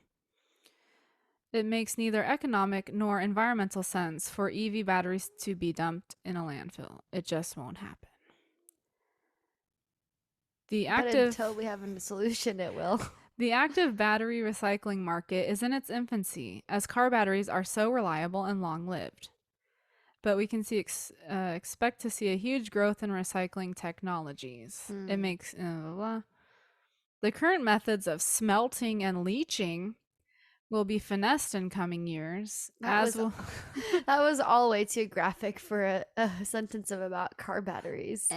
It makes neither economic nor environmental sense for EV batteries to be dumped in a landfill. It just won't happen. But until we have a solution, it will. The active battery recycling market is in its infancy, as car batteries are so reliable and long-lived. But we can expect to see a huge growth in recycling technologies. It makes the current methods of smelting and leaching will be finessed in coming years. That was all way too graphic for a sentence about car batteries.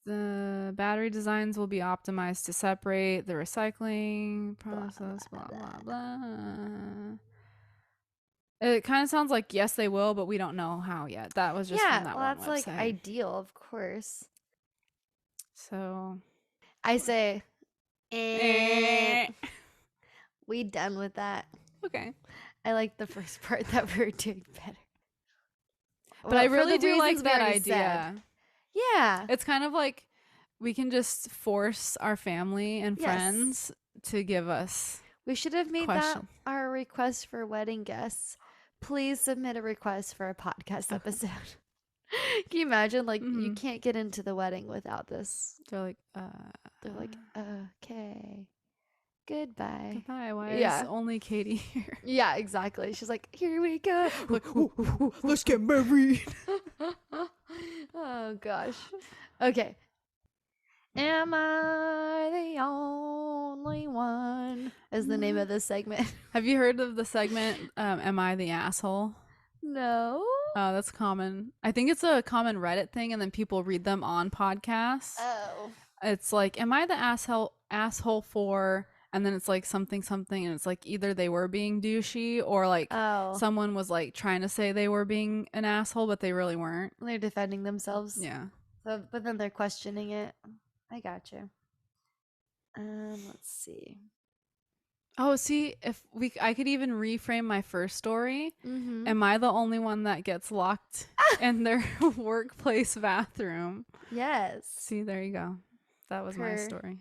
The battery designs will be optimized to separate the recycling process, blah, blah, blah. It kind of sounds like yes, they will, but we don't know how yet. That was just from that one website. That's like ideal, of course. So I say, we done with that. Okay. I like the first part that we're doing better. But I really do like that idea. Said. Yeah. It's kind of like we can just force our family and friends to give us. We should have made that our request for wedding guests. Please submit a request for a podcast episode. Can you imagine? Like, you can't get into the wedding without this. They're like, okay. Goodbye. Goodbye. Why is only Katie here? Yeah, exactly. She's like, here we go. Like, let's get married. Oh, gosh. Okay. Am I the only one? Is the name of this segment. Have you heard of the segment, Am I the Asshole? No. Oh, that's common. I think it's a common Reddit thing, and then people read them on podcasts. Oh. It's like, am I the asshole for? And then it's like something, and it's like either they were being douchey or like someone was like trying to say they were being an asshole, but they really weren't. They're defending themselves. Yeah. So, but then they're questioning it. I got you. Let's see. Oh, see, I could even reframe my first story. Mm-hmm. Am I the only one that gets locked in their workplace bathroom? Yes. See, there you go. That was my story.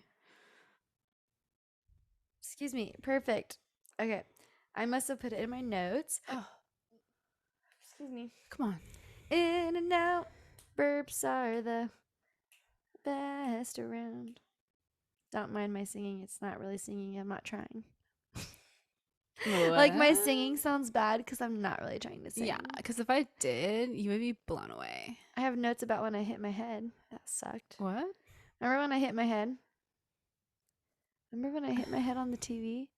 Excuse me. Perfect. Okay. I must have put it in my notes. Oh. Excuse me. Come on. In and out. Burps are the best around. Don't mind my singing. It's not really singing. I'm not trying. Like, my singing sounds bad because I'm not really trying to sing. Yeah, because if I did, you would be blown away. I have notes about when I hit my head. That sucked. What? Remember when I hit my head? Remember when I hit my head on the TV?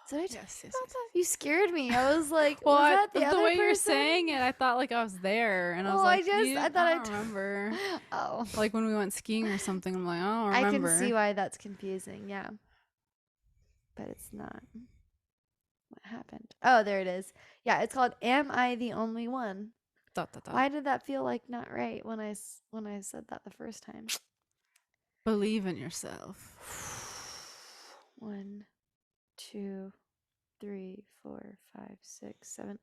Did I yes. You scared me. I was like, well, was that the other way person? you're saying it, I thought like I was there, and I was like, I don't remember. Oh, like when we went skiing or something. I'm like, I don't remember. I can see why that's confusing. Yeah, but it's not. What happened? Oh, there it is. Yeah, it's called "Am I the Only One?" ... Why did that feel like not right when I said that the first time? Believe in yourself. 1, 2, 3, 4, 5, 6, 7,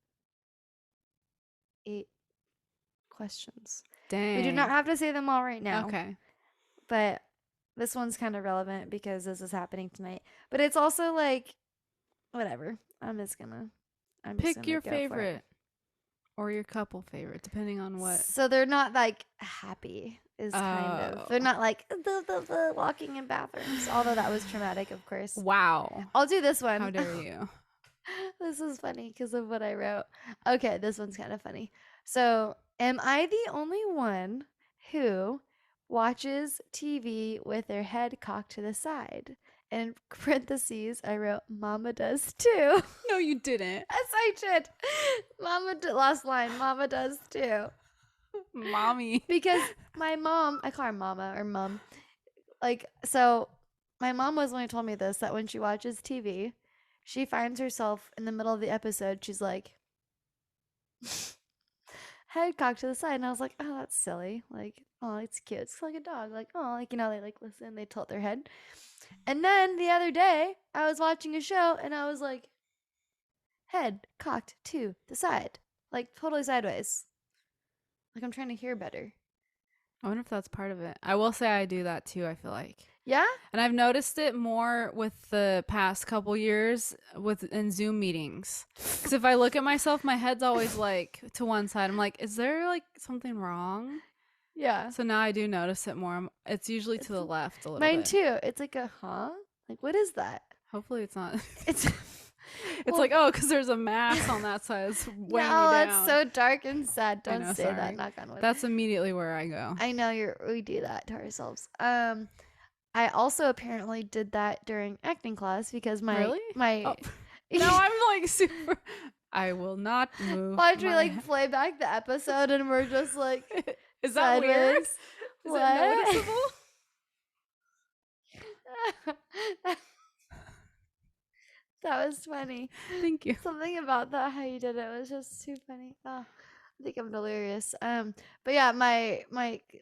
8 questions. Dang. We do not have to say them all right now. Okay. But this one's kind of relevant because this is happening tonight. But it's also like, whatever. I'm just gonna pick your favorite or your couple favorite, depending on what. So they're not like happy. Is kind of. They're not like the walking in bathrooms. Although that was traumatic, of course. Wow. I'll do this one. How dare you? This is funny because of what I wrote. Okay, this one's kind of funny. So, am I the only one who watches TV with their head cocked to the side? In parentheses, I wrote, Mama does too. No, you didn't. Yes, I did. Last line, Mama does too. Mommy. Because my mom, I call her Mama or Mom. Like, so my mom was when told me this, that when she watches TV, she finds herself in the middle of the episode, she's like, head cocked to the side. And I was like, oh, that's silly. Like, oh, it's cute. It's like a dog. Like, oh, like, you know, they like listen, they tilt their head. And then the other day, I was watching a show and I was like, head cocked to the side. Like, totally sideways. Like, I'm trying to hear better. I wonder if that's part of it. I will say I do that too, I feel like. Yeah? And I've noticed it more with the past couple years in Zoom meetings. Because if I look at myself, my head's always like to one side. I'm like, is there like something wrong? Yeah. So now I do notice it more. It's usually to the left a little bit. Mine too. It's like a, huh? Like, what is that? Hopefully it's not. It's well, like, oh, because there's a mass on that side. It's weighing me down. That's so dark and sad. Don't say that. Knock on wood. That's immediately where I go. I know we do that to ourselves. I also apparently did that during acting class because now I'm like super. I will not move. Watch me like play back the episode and we're just like, is that weird? Is that noticeable? That was funny. Thank you. Something about that, how you did it, was just too funny. Oh, I think I'm delirious. But yeah, my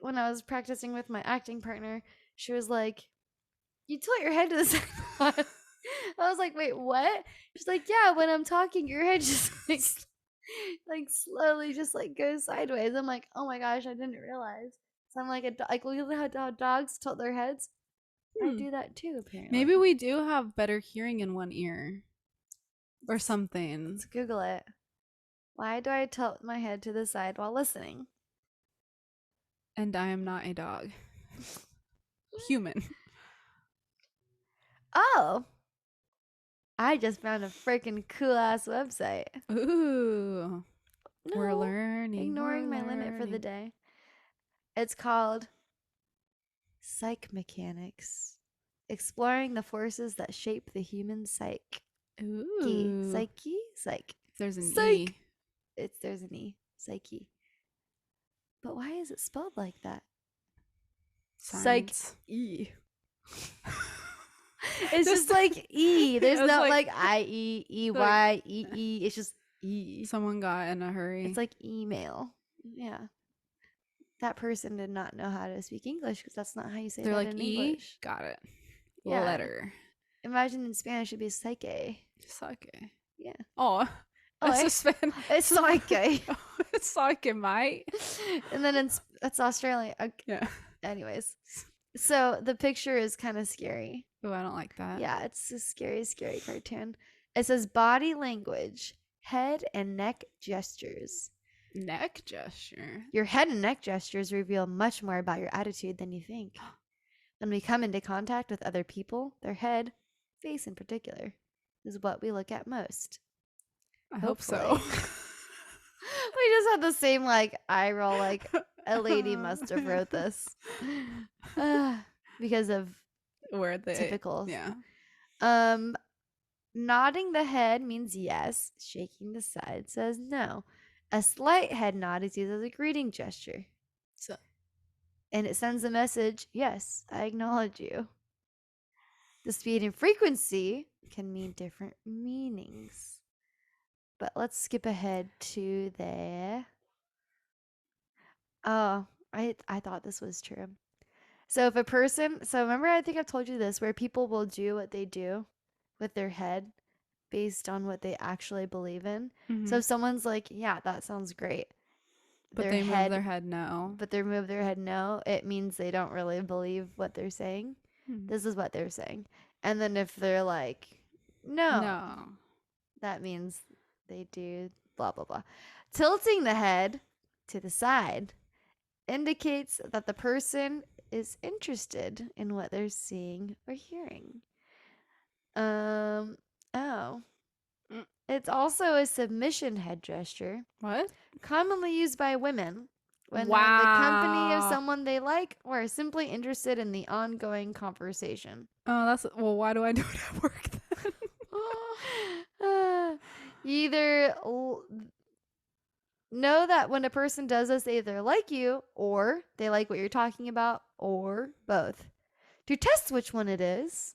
when I was practicing with my acting partner, she was like, "You tilt your head to the side." I was like, "Wait, what?" She's like, "Yeah, when I'm talking, your head just like slowly just like goes sideways." I'm like, "Oh my gosh, I didn't realize." So I'm like, look at how dogs tilt their heads. I do that too, apparently. Maybe we do have better hearing in one ear or something. Let's Google it. Why do I tilt my head to the side while listening? And I am not a dog. Human. Oh. I just found a freaking cool ass website. Ooh. No, we're learning. Ignoring my limit for the day. It's called Psych Mechanics, exploring the forces that shape the human psyche. Ooh. Psyche? Psych. There's an Psych. E. there's an E. Psyche. But why is it spelled like that? Science. Psych E. It's just like E. There's not like I-E, E-Y, E-E. It's just E. Someone got in a hurry. It's like email. Yeah. That person did not know how to speak English because that's not how you say They're that like in E? English. Got it. Yeah. Letter. Imagine in Spanish it'd be psyche. Psyche. Yeah. Oh. It's Spanish. It's psyche. It's psyche, mate. And then it's Australian. Okay. Yeah. Anyways. So the picture is kind of scary. Oh, I don't like that. Yeah, it's a scary, scary cartoon. It says body language, head and neck gestures. Neck gesture. Your head and neck gestures reveal much more about your attitude than you think. When we come into contact with other people, their head, face in particular, is what we look at most. I hope so. We just had the same like eye roll, like a lady must have wrote this because of where the typical. Yeah. Nodding the head means yes. Shaking the side says no. A slight head nod is used as a greeting gesture. So, and it sends a message, yes, I acknowledge you. The speed and frequency can mean different meanings. But let's skip ahead to there. Oh, I thought this was true. So if a person, remember I think I've told you this, where people will do what they do with their head based on what they actually believe in. Mm-hmm. So if someone's like, yeah, that sounds great. But they move their head no. But they move their head no, it means they don't really believe what they're saying. Mm-hmm. This is what they're saying. And then if they're like, no. That means they do blah, blah, blah. Tilting the head to the side indicates that the person is interested in what they're seeing or hearing. It's also a submission head gesture. What? Commonly used by women when they're in the company of someone they like or are simply interested in the ongoing conversation. Oh, why do I do it at work then? You either know that when a person does this, they either like you or they like what you're talking about or both. To test which one it is,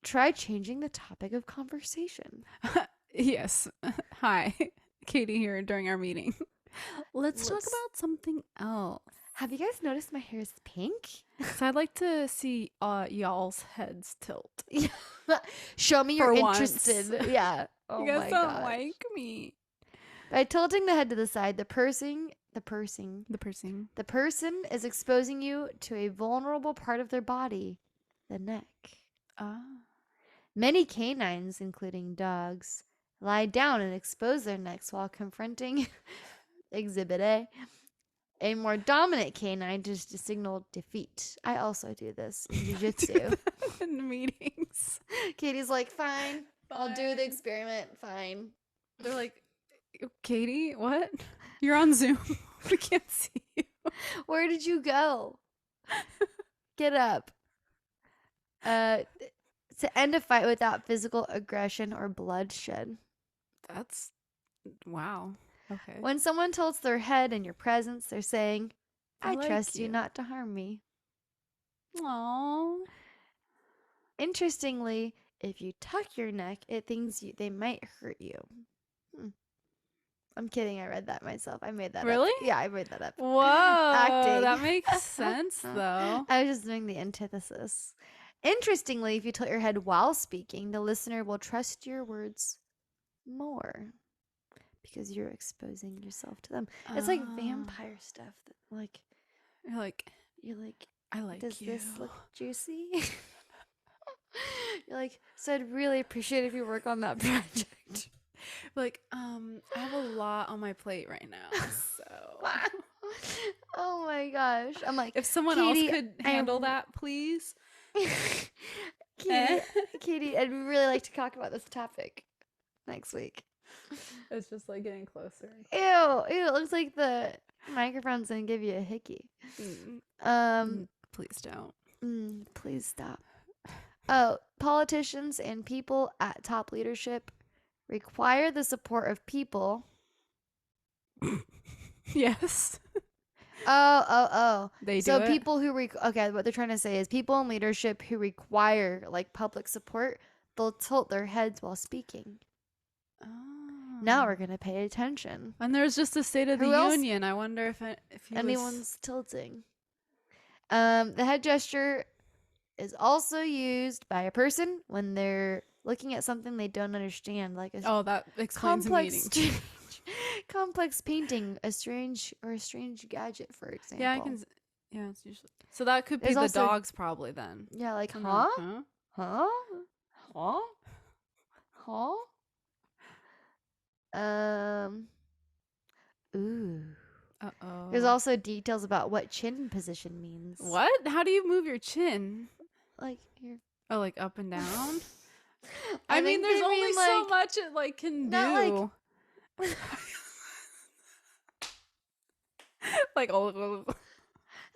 try changing the topic of conversation. Yes. Hi. Katie here during our meeting. Let's talk about something else. Have you guys noticed my hair is pink? So I'd like to see y'all's heads tilt. Show me you're interested. Yeah. Oh you guys don't like me. By tilting the head to the side, the person is exposing you to a vulnerable part of their body, the neck. Many canines, including dogs, lie down and expose their necks while confronting Exhibit A. A more dominant canine just to signal defeat. I also do this in jiu-jitsu. In meetings. Katie's like, fine, I'll do the experiment. Fine. They're like, Katie, what? You're on Zoom. We can't see you. Where did you go? Get up. To end a fight without physical aggression or bloodshed. That's wow. Okay. When someone tilts their head in your presence, they're saying, I trust you not to harm me. Aww. Interestingly, if you tuck your neck, it thinks they might hurt you. I'm kidding. I read that myself. I made that up. Really? Yeah, I made that up. Whoa. Acting. That makes sense, though. I was just doing the antithesis. Interestingly, if you tilt your head while speaking, the listener will trust your words more. Because you're exposing yourself to them. It's like vampire stuff. That, you're like, I like does you. This look juicy? You're like, so I'd really appreciate if you work on that project. Like, I have a lot on my plate right now, so. Oh my gosh. I'm like, if someone else could handle that, please. Katie, I'd really like to talk about this topic next week. It's just like getting closer. Ew, it looks like the microphone's gonna give you a hickey. Please don't. Please stop. Oh, politicians and people at top leadership require the support of people Yes. Oh. They do so it? people who okay, what they're trying to say is people in leadership who require like public support, they'll tilt their heads while speaking. Oh. Now we're gonna pay attention. And there's just a State of the Union. I wonder if anyone's tilting. The head gesture is also used by a person when they're looking at something they don't understand, like that explains complex complex painting, a strange gadget, for example. Yeah, I can. Yeah, it's usually. So that could be the dogs, probably then. Yeah, like huh? Ooh. Uh-oh. There's also details about what chin position means. What? How do you move your chin? Like here. Oh, like up and down? I mean, there's only so much it like can do. Like oh.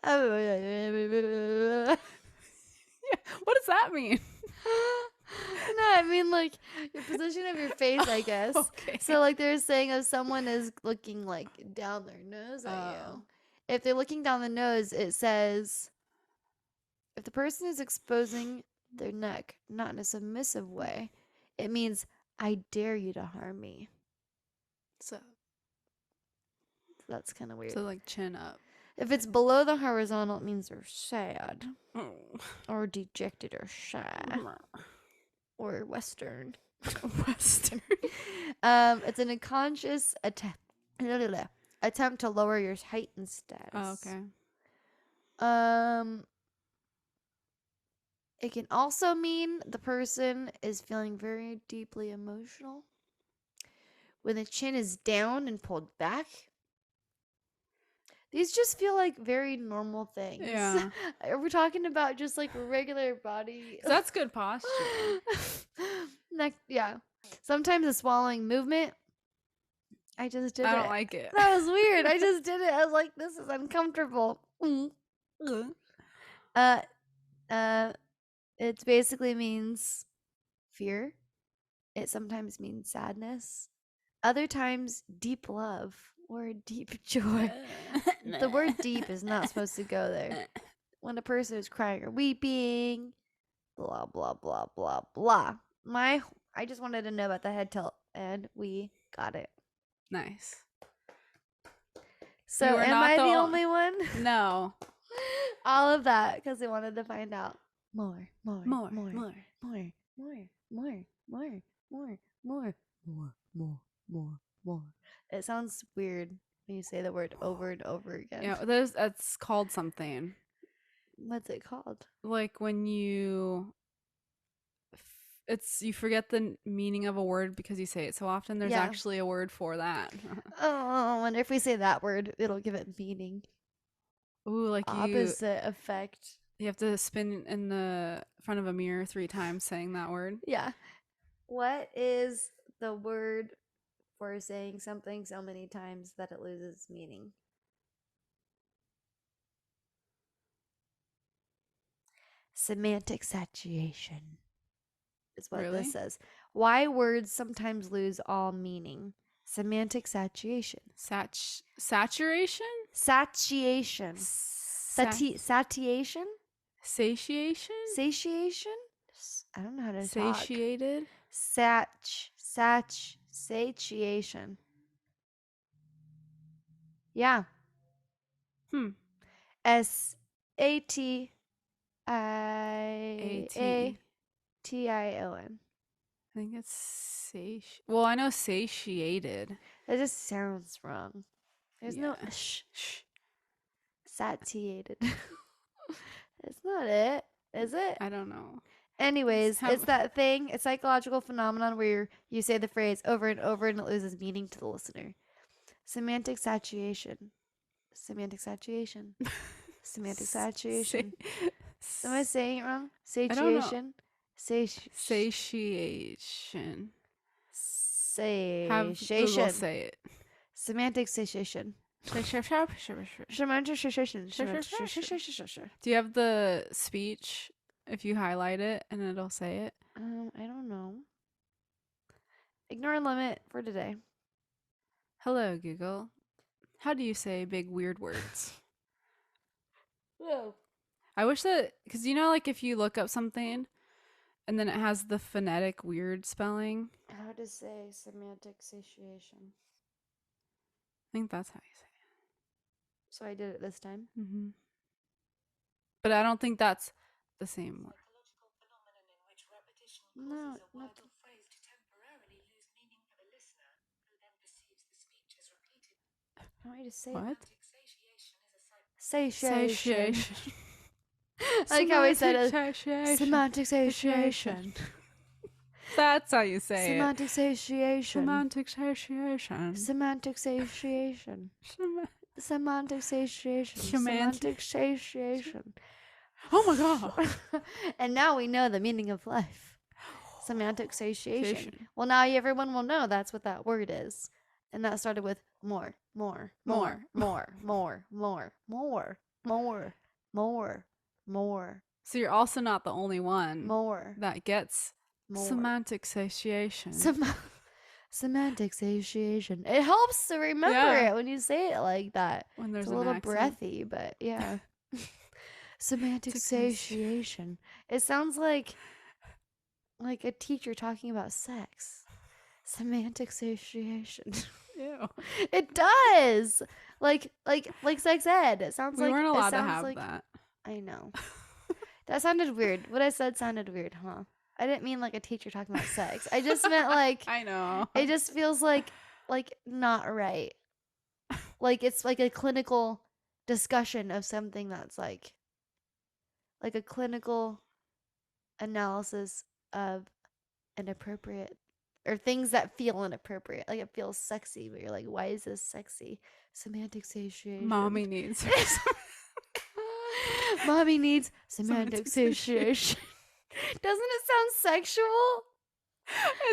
Yeah. What does that mean? No, I mean like your position of your face, I guess. Okay. So like they're saying if someone is looking like down their nose at you. If they're looking down the nose, it says if the person is exposing their neck, not in a submissive way, it means I dare you to harm me. So that's kind of weird. So like chin up. If it's below the horizontal, it means they're sad or dejected or shy or Western. Western. It's an unconscious attempt to lower your height and status. Oh, okay. It can also mean the person is feeling very deeply emotional. When the chin is down and pulled back. These just feel like very normal things. Yeah. We're talking about just like regular body. That's good posture. Yeah. Sometimes a swallowing movement. I just did it. I don't like it. That was weird. I just did it. I was like, this is uncomfortable. It basically means fear. It sometimes means sadness. Other times, deep love or deep joy. The word deep is not supposed to go there. When a person is crying or weeping, blah, blah, blah, blah, blah. I just wanted to know about the head tilt, and we got it. Nice. So, am I the only one? No. All of that because they wanted to find out more. It sounds weird when you say the word over and over again. Yeah, that's called something. What's it called? Like when you forget the meaning of a word because you say it so often. There's actually a word for that. Oh, I wonder if we say that word, it'll give it meaning. Ooh, like opposite effect. You have to spin in the front of a mirror 3 times saying that word. Yeah. What is the word for saying something so many times that it loses meaning? Semantic saturation is what this says. Why words sometimes lose all meaning. Semantic saturation. Saturation? Satiation. Satiation? Satiation? Satiation? I don't know how to Satiated? talk. Satiation. Yeah. SATIATION. I think it's well, I know satiated. That just sounds wrong. There's no sh. Satiated. It's not it, is it? I don't know. Anyways, it's that thing, a psychological phenomenon where you say the phrase over and over and it loses meaning to the listener. Semantic saturation. Semantic saturation. Semantic saturation. Am I saying it wrong? Satiation. Satiation. Satiation. Have Google say it. Semantic satiation. Semantic satiation. Do you have the speech if you highlight it and it'll say it? I don't know. Ignore limit for today. Hello, Google. How do you say big weird words? Whoa. I wish that, because you know, like if you look up something and then it has the phonetic weird spelling. How to say semantic satiation. I think that's how you say it. So I did it this time. Mm-hmm. But I don't think that's the same word. No, not. I want you to say What? Satiation. Like how we said it. Semantic satiation. That's how you say Semantic it. satiation. Semantic satiation. Semantic satiation. Semantic satiation. Semantic Satiation. Oh my god. And now we know the meaning of life. Semantic satiation. Well, now everyone will know that's what that word is. And that started with more. So you're also not the only one More. that gets semantic satiation. Semantic satiation. It helps to remember it when you say it like that. When there's it's a little accent. breathy, but yeah. Semantic satiation. It sounds like a teacher talking about sex. Semantic satiation. Ew. It does. Like sex ed. It sounds like we weren't allowed to have that. I know. That sounded weird. What I said sounded weird, huh? I didn't mean like a teacher talking about sex. I just meant like I know. It just feels like not right. Like it's like a clinical discussion of something that's like a clinical analysis of inappropriate or things that feel inappropriate. Like it feels sexy, but you're like, why is this sexy? Semantic satiation. Mommy needs Mommy needs semantic satiation. Doesn't it sound sexual?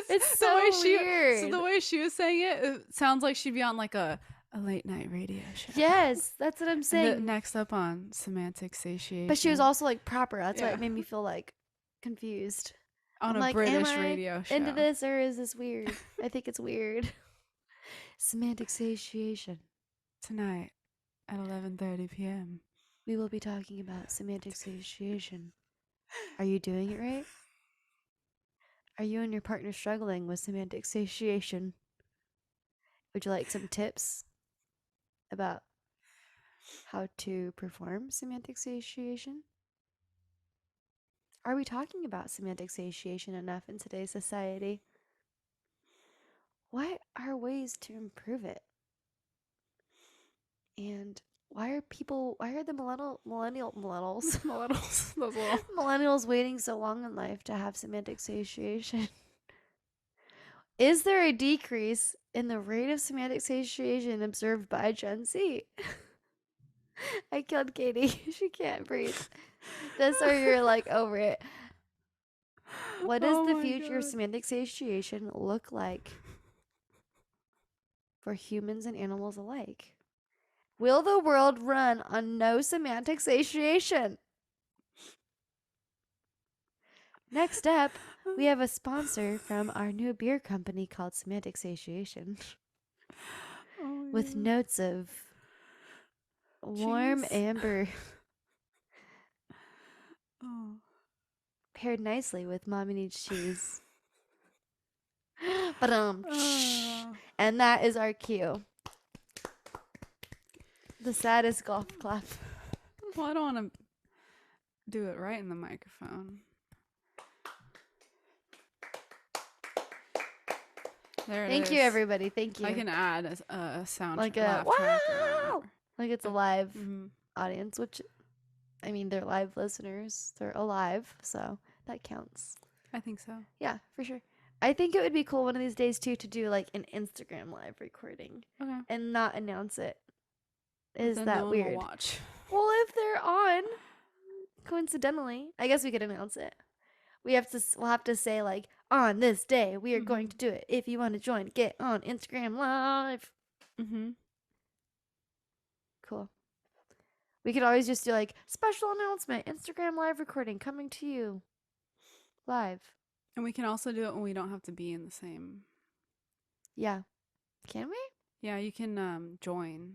It's so weird. So the way she was saying it sounds like she'd be on like a late night radio show. Yes, that's what I'm saying. Next up on semantic satiation. But she was also like proper. That's why it made me feel like confused. On a British radio show. Into this, or is this weird? I think it's weird. Semantic satiation. Tonight at 11:30 p.m. we will be talking about semantic satiation. Are you doing it right? Are you and your partner struggling with semantic satiation? Would you like some tips about how to perform semantic satiation? Are we talking about semantic satiation enough in today's society? What are ways to improve it? And why are the millennials waiting so long in life to have semantic satiation? Is there a decrease in the rate of semantic satiation observed by Gen Z? I killed Katie. She can't breathe. This or you're like over it. What does the future of semantic satiation look like for humans and animals alike? Will the world run on no semantic satiation? Next up, we have a sponsor from our new beer company called Semantic Satiation. With notes of warm amber. Paired nicely with Mommy Needs Cheese. And that is our cue. The saddest golf clap. Well, I don't want to do it right in the microphone. There it is. Thank you, everybody. Thank you. I can add a sound like a wow, like it's a live audience, which I mean they're live listeners. They're alive, so that counts. I think so. Yeah, for sure. I think it would be cool one of these days too to do like an Instagram live recording and not announce it. Is that no weird? One will watch. Well, if they're on, coincidentally, I guess we could announce it. We'll have to say like on this day we are going to do it. If you want to join, get on Instagram Live. Cool. We could always just do like special announcement, Instagram Live recording coming to you live. And we can also do it when we don't have to be in the same. Yeah. Can we? Yeah, you can join.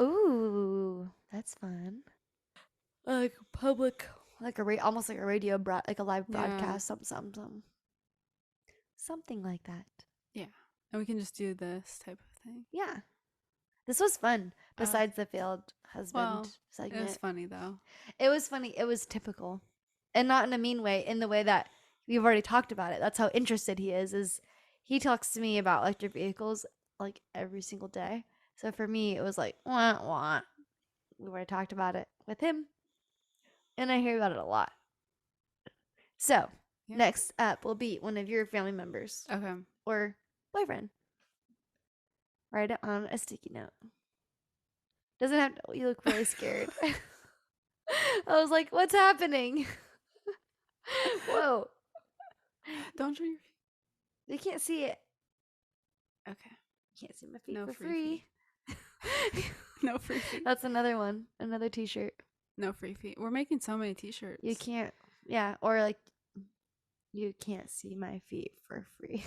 Ooh, that's fun. Like public, like almost like a radio like a live broadcast, something like that. Yeah, and we can just do this type of thing. Yeah, this was fun. Besides the failed husband segment, it was funny though. It was funny. It was typical, and not in a mean way. In the way that we've already talked about it. That's how interested he is. Is he talks to me about electric vehicles like every single day. So for me, it was like wah wah. We already talked about it with him, and I hear about it a lot. So next up will be one of your family members, okay, or boyfriend. Write it on a sticky note. Doesn't have to. You look really scared. I was like, "What's happening?" Whoa! Don't show your feet. They can't see it. Okay. You can't see my feet for free. No free feet. That's another one. Another t-shirt. No free feet. We're making so many t-shirts. You can't. Yeah. Or like, you can't see my feet for free.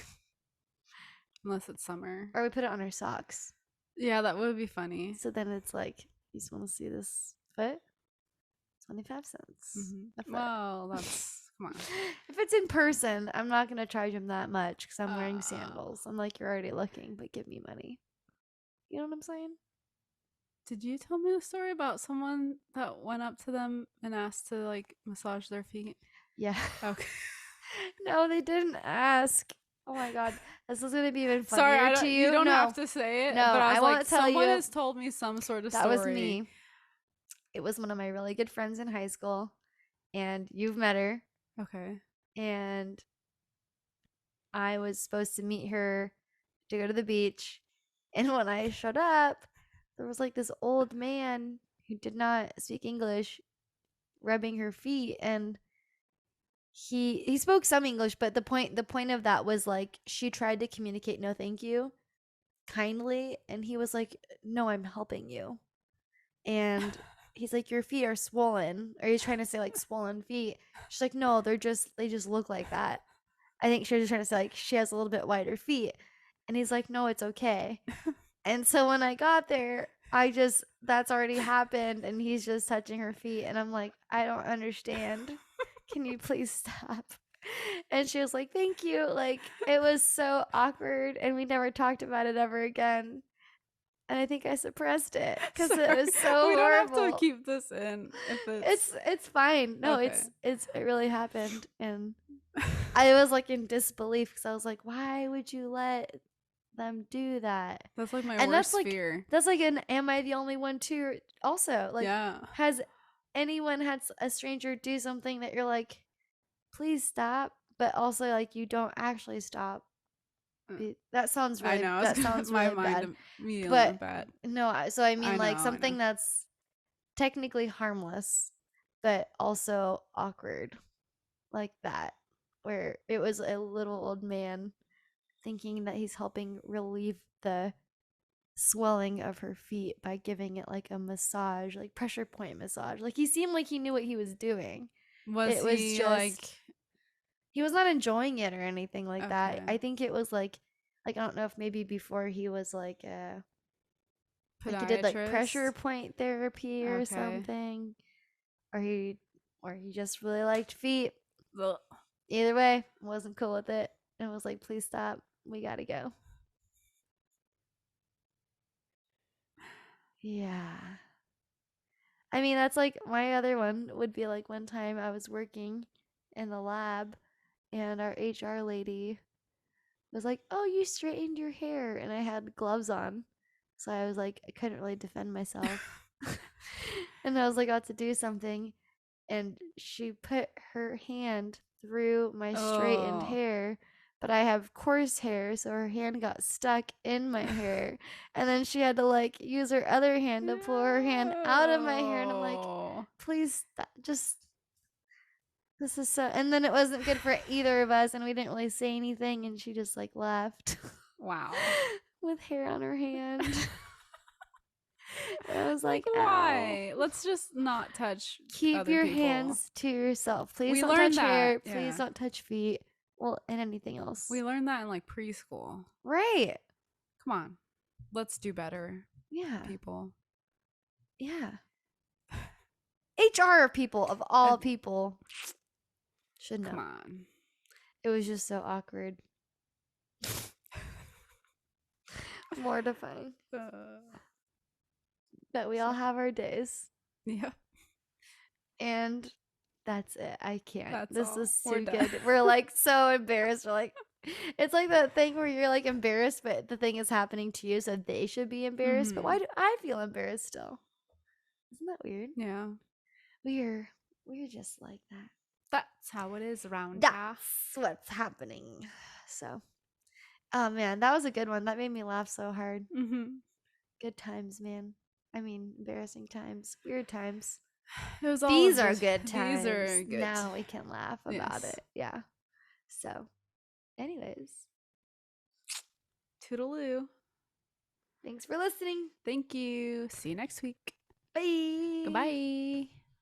Unless it's summer. Or we put it on our socks. Yeah, that would be funny. So then it's like, you just want to see this foot? 25 cents. Mm-hmm. Well, that's, come on. If it's in person, I'm not going to charge him that much because I'm wearing sandals. I'm like, you're already looking, but give me money. You know what I'm saying? Did you tell me the story about someone that went up to them and asked to like massage their feet? Yeah. Okay. No, they didn't ask. Oh my god, this is gonna be even funnier to you. You don't have to say it. No, but I won't tell you. Someone has told me some sort of story. That was me. It was one of my really good friends in high school, and you've met her. Okay. And I was supposed to meet her to go to the beach, and when I showed up, there was like this old man who did not speak English, rubbing her feet, and he spoke some English, but the point of that was like she tried to communicate no thank you kindly, and he was like, no, I'm helping you. And he's like, your feet are swollen, or he's trying to say like swollen feet. She's like, no, they just look like that. I think she was just trying to say like she has a little bit wider feet. And he's like, no, it's okay. And so when I got there, that's already happened, and he's just touching her feet, and I'm like, I don't understand. Can you please stop? And she was like, thank you. Like, it was so awkward, and we never talked about it ever again. And I think I suppressed it because it was so we horrible. don't have to keep this in. If it's fine. No, okay. it really happened, and I was like in disbelief because I was like, why would you let them do that? That's like my worst fear. That's like an am I the only one too? Also, like, has anyone had a stranger do something that you're like, please stop, but also like you don't actually stop? That sounds really. I know. That sounds really bad. But bad. No, so I mean, like something that's technically harmless, but also awkward, like that, where it was a little old man thinking that he's helping relieve the swelling of her feet by giving it like a massage, like pressure point massage. Like he seemed like he knew what he was doing. Was he just like he was not enjoying it or anything like that. I think it was like I don't know if maybe before he was like like he did like pressure point therapy or something, or he just really liked feet. Ugh. Either way, wasn't cool with it and was like, please stop, we gotta go. Yeah. I mean, that's like my other one would be like one time I was working in the lab and our HR lady was like, oh, you straightened your hair, and I had gloves on, so I was like, I couldn't really defend myself. And I was like about to do something, and she put her hand through my straightened hair, but I have coarse hair, so her hand got stuck in my hair, and then she had to like use her other hand to pull her hand out of my hair, and I'm like, please stop, just this is so. And then it wasn't good for either of us, and we didn't really say anything, and she just like left. Wow. With hair on her hand. I was like, why? Let's just not touch. Keep your hands to yourself. Please don't touch hair. Please don't touch feet. Well, and anything else. We learned that in like preschool. Right. Come on. let's do better. Yeah. People. Yeah. HR people of all people should know. Come on. It was just so awkward. Mortifying. But we all have our days. Yeah. And that's it. I can't. That's this all. is We're too done. good. We're like so embarrassed. We're like, it's like that thing where you're like embarrassed, but the thing is happening to you, so they should be embarrassed. But why do I feel embarrassed still? Isn't that weird? Yeah. We're just like that. That's how it is around That's here. what's happening. So, oh man, that was a good one. That made me laugh so hard. Good times, man. I mean, embarrassing times, weird times. It was all These are good times. These are good. Now we can laugh about it. Yeah. So, anyways, toodaloo. Thanks for listening. Thank you. See you next week. Bye. Goodbye.